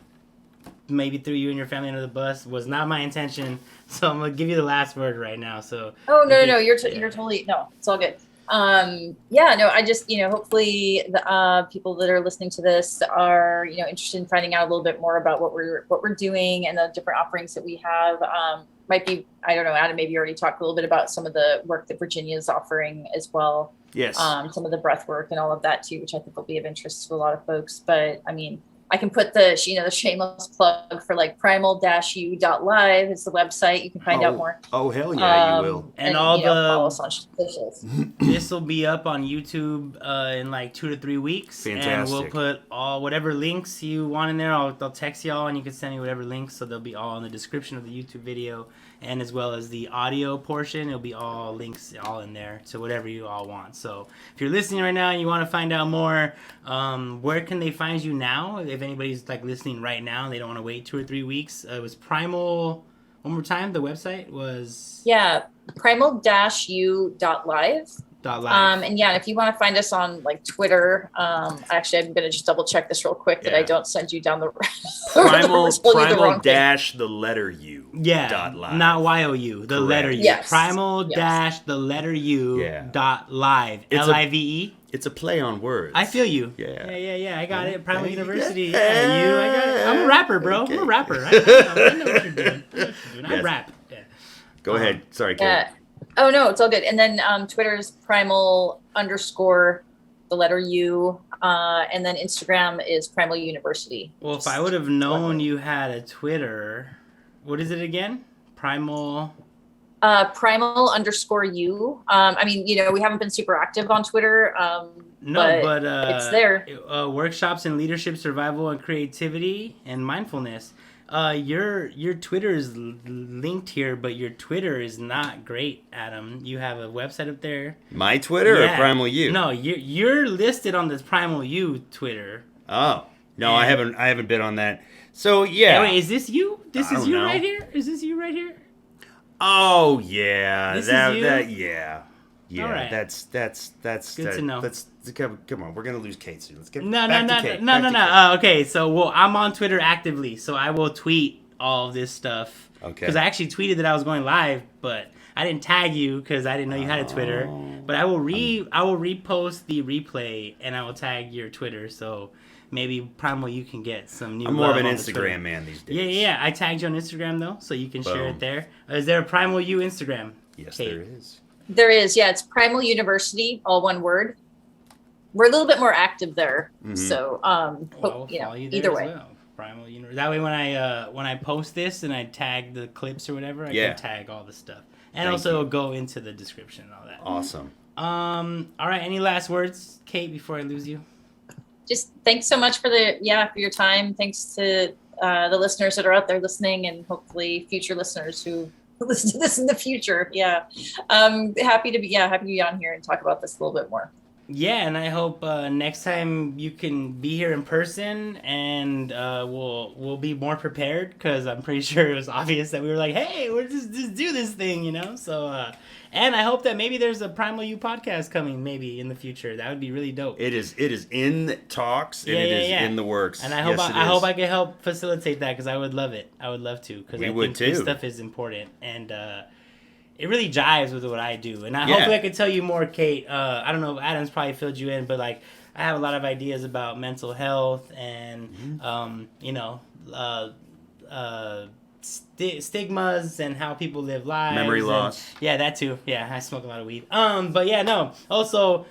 maybe threw you and your family under the bus. Was not my intention. So I'm gonna give you the last word right now. So. Oh no! You're totally no. It's all good. I just, hopefully the people that are listening to this are, interested in finding out a little bit more about what we're doing and the different offerings that we have. Might be, I don't know, Adam, maybe you already talked a little bit about some of the work that Virginia is offering as well. Yes. Some of the breath work and all of that too, which I think will be of interest to a lot of folks. But I mean, I can put the shameless plug for like primal-u.live is the website. You can find out more. Oh, hell yeah, you will. And all follow us on socials. This will be up on YouTube in like 2 to 3 weeks. Fantastic. And we'll put whatever links you want in there. I'll text y'all and you can send me whatever links. So they'll be all in the description of the YouTube video. And as well as the audio portion, it'll be all links all in there to whatever you all want. So if you're listening right now and you want to find out more, where can they find you now? If anybody's like listening right now and they don't want to wait 2 or 3 weeks, it was Primal. One more time, the website was primal-u.live. .live. And if you want to find us on like Twitter, actually, I'm going to just double check this real quick that I don't send you down the primal dash the letter U. Yeah, .live. not YOU, the Correct. letter U. Yes. Primal dash the letter U dot live. LIVE. It's a play on words. I feel you. Yeah. I got it. Primal University. Yeah. I got it. I'm a rapper, bro. Okay. I'm a rapper. I know what you're doing. I rap. Yeah. Go ahead. Sorry, Kate. Yeah. Oh no, it's all good. And then Twitter is primal _ the letter U, and then Instagram is Primal University. Well, if I would have known you had a Twitter, what is it again? Primal _ U. I mean, we haven't been super active on Twitter. But it's there. Workshops in leadership, survival, and creativity, and mindfulness. Your Twitter is linked here, but your Twitter is not great, Adam. You have a website up there. My Twitter or Primal U? No, you're listed on this Primal U Twitter. Oh no, I haven't been on that. So yeah. Wait, is this you? This is you know. right here? Is this you right here? Oh yeah, This is that you? that yeah. Yeah, All right. that's Good to know. Let's come on. We're gonna lose Kate soon. Let's get No. back to Kate. Okay, so well, I'm on Twitter actively, so I will tweet all of this stuff. Okay. Because I actually tweeted that I was going live, but I didn't tag you because I didn't know you had a Twitter. But I will repost the replay and I will tag your Twitter. So maybe Primal you can get some new. I'm more of love an on the Twitter. Instagram man these days. Yeah. I tagged you on Instagram though, so you can share Boom. it there. Is there a Primal U Instagram? Yes, Kate? there is. There is, yeah. It's Primal University, all one word. We're a little bit more active there, so Well, you know, follow you there either as way. well. Primal Universe. That way, when I post this and I tag the clips or whatever, I Yeah. can tag all the stuff, and Thank also you. it'll go into the description and all that. Awesome. All right. Any last words, Kate, before I lose you? Just thanks so much for for your time. Thanks to the listeners that are out there listening, and hopefully future listeners who listen to this in the future. Yeah, happy to be on here and talk about this a little bit more. Yeah, and I hope next time you can be here in person, and we'll be more prepared because I'm pretty sure it was obvious that we were like, hey, we're just do this thing, you know. So, and I hope that maybe there's a Primal U podcast coming maybe in the future. That would be really dope. It is in talks and it is in the works. And I hope Yes, it I hope is. I can help facilitate that because I would love it. I would love to because We I would think this too. stuff is important and it really jives with what I do. And Yeah. hopefully I could tell you more, Kate. I don't know, Adam's probably filled you in, but like I have a lot of ideas about mental health and stigmas and how people live lives. Memory and- loss. Yeah, that too. Yeah, I smoke a lot of weed. But yeah, no. Also,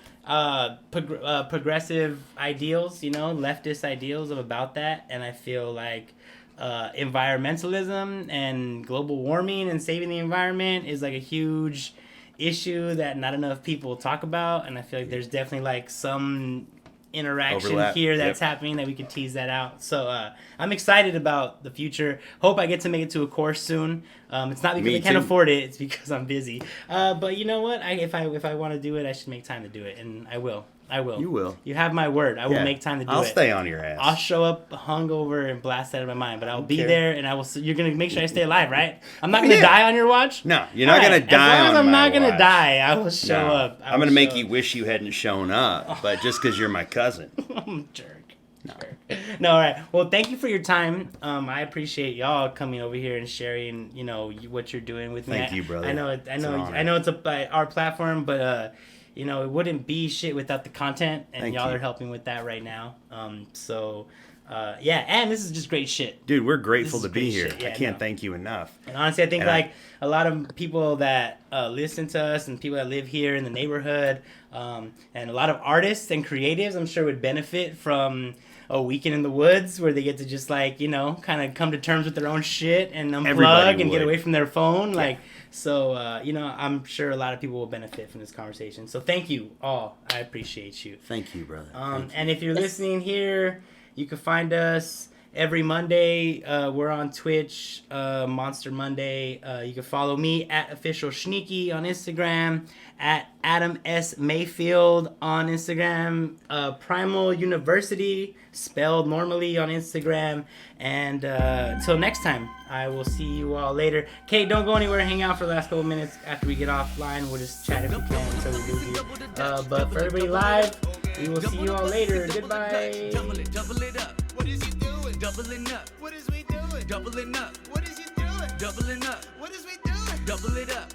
progressive ideals, leftist ideals about that, and I feel like environmentalism and global warming and saving the environment is like a huge issue that not enough people talk about, and I feel like there's definitely like some interaction Overlap. here that's Yep. happening that we could tease that out. So I'm excited about the future. Hope I get to make it to a course soon. It's not because Me I can't too. afford it, it's because I'm busy. But you know what, if I want to do it, I should make time to do it, and I will. You will. You have my word. I will Yeah. make time to do I'll it. stay on your ass. I'll show up hungover and blast out of my mind, but I'll be Okay. there, and I will. You're gonna make sure I stay alive, right? I'm not gonna Yeah. die on your watch. No, you're not All gonna right, die As long as on I'm my not gonna watch. die, I will show No. up. I'm gonna make you wish you hadn't shown up, but just because you're my cousin. Jerk. No, all right. Well, thank you for your time. I appreciate y'all coming over here and sharing, what you're doing with me. Thank you, brother. I know It's an honor. I know it's our platform, but it wouldn't be shit without the content, and Thank y'all you. are helping with that right now. Yeah, and this is just great shit. Dude, we're grateful This to is be great here. shit. Yeah, I can't no. thank you enough. And honestly, I think And like a lot of people that listen to us and people that live here in the neighborhood, and a lot of artists and creatives, I'm sure would benefit from a weekend in the woods where they get to just like kind of come to terms with their own shit and unplug Everybody and get would. away from their phone. Like, so I'm sure a lot of people will benefit from this conversation. So thank you all. I appreciate you. Thank you, brother. Thank you. And if you're listening here, you can find us every Monday. We're on Twitch, Monster Monday. You can follow me at official Shneaky on Instagram, at Adam S. Mayfield on Instagram, Primal University, spelled normally on Instagram. And until next time, I will see you all later. Kate, don't go anywhere. Hang out for the last couple minutes after we get offline. We'll just chat if we can until we lose you. But for everybody live, we will see you all later. Goodbye. Double it up. What is he doing? Doubling up. What is we doing? Doubling up. What is he doing? Doubling up. What is we doing? Double it up.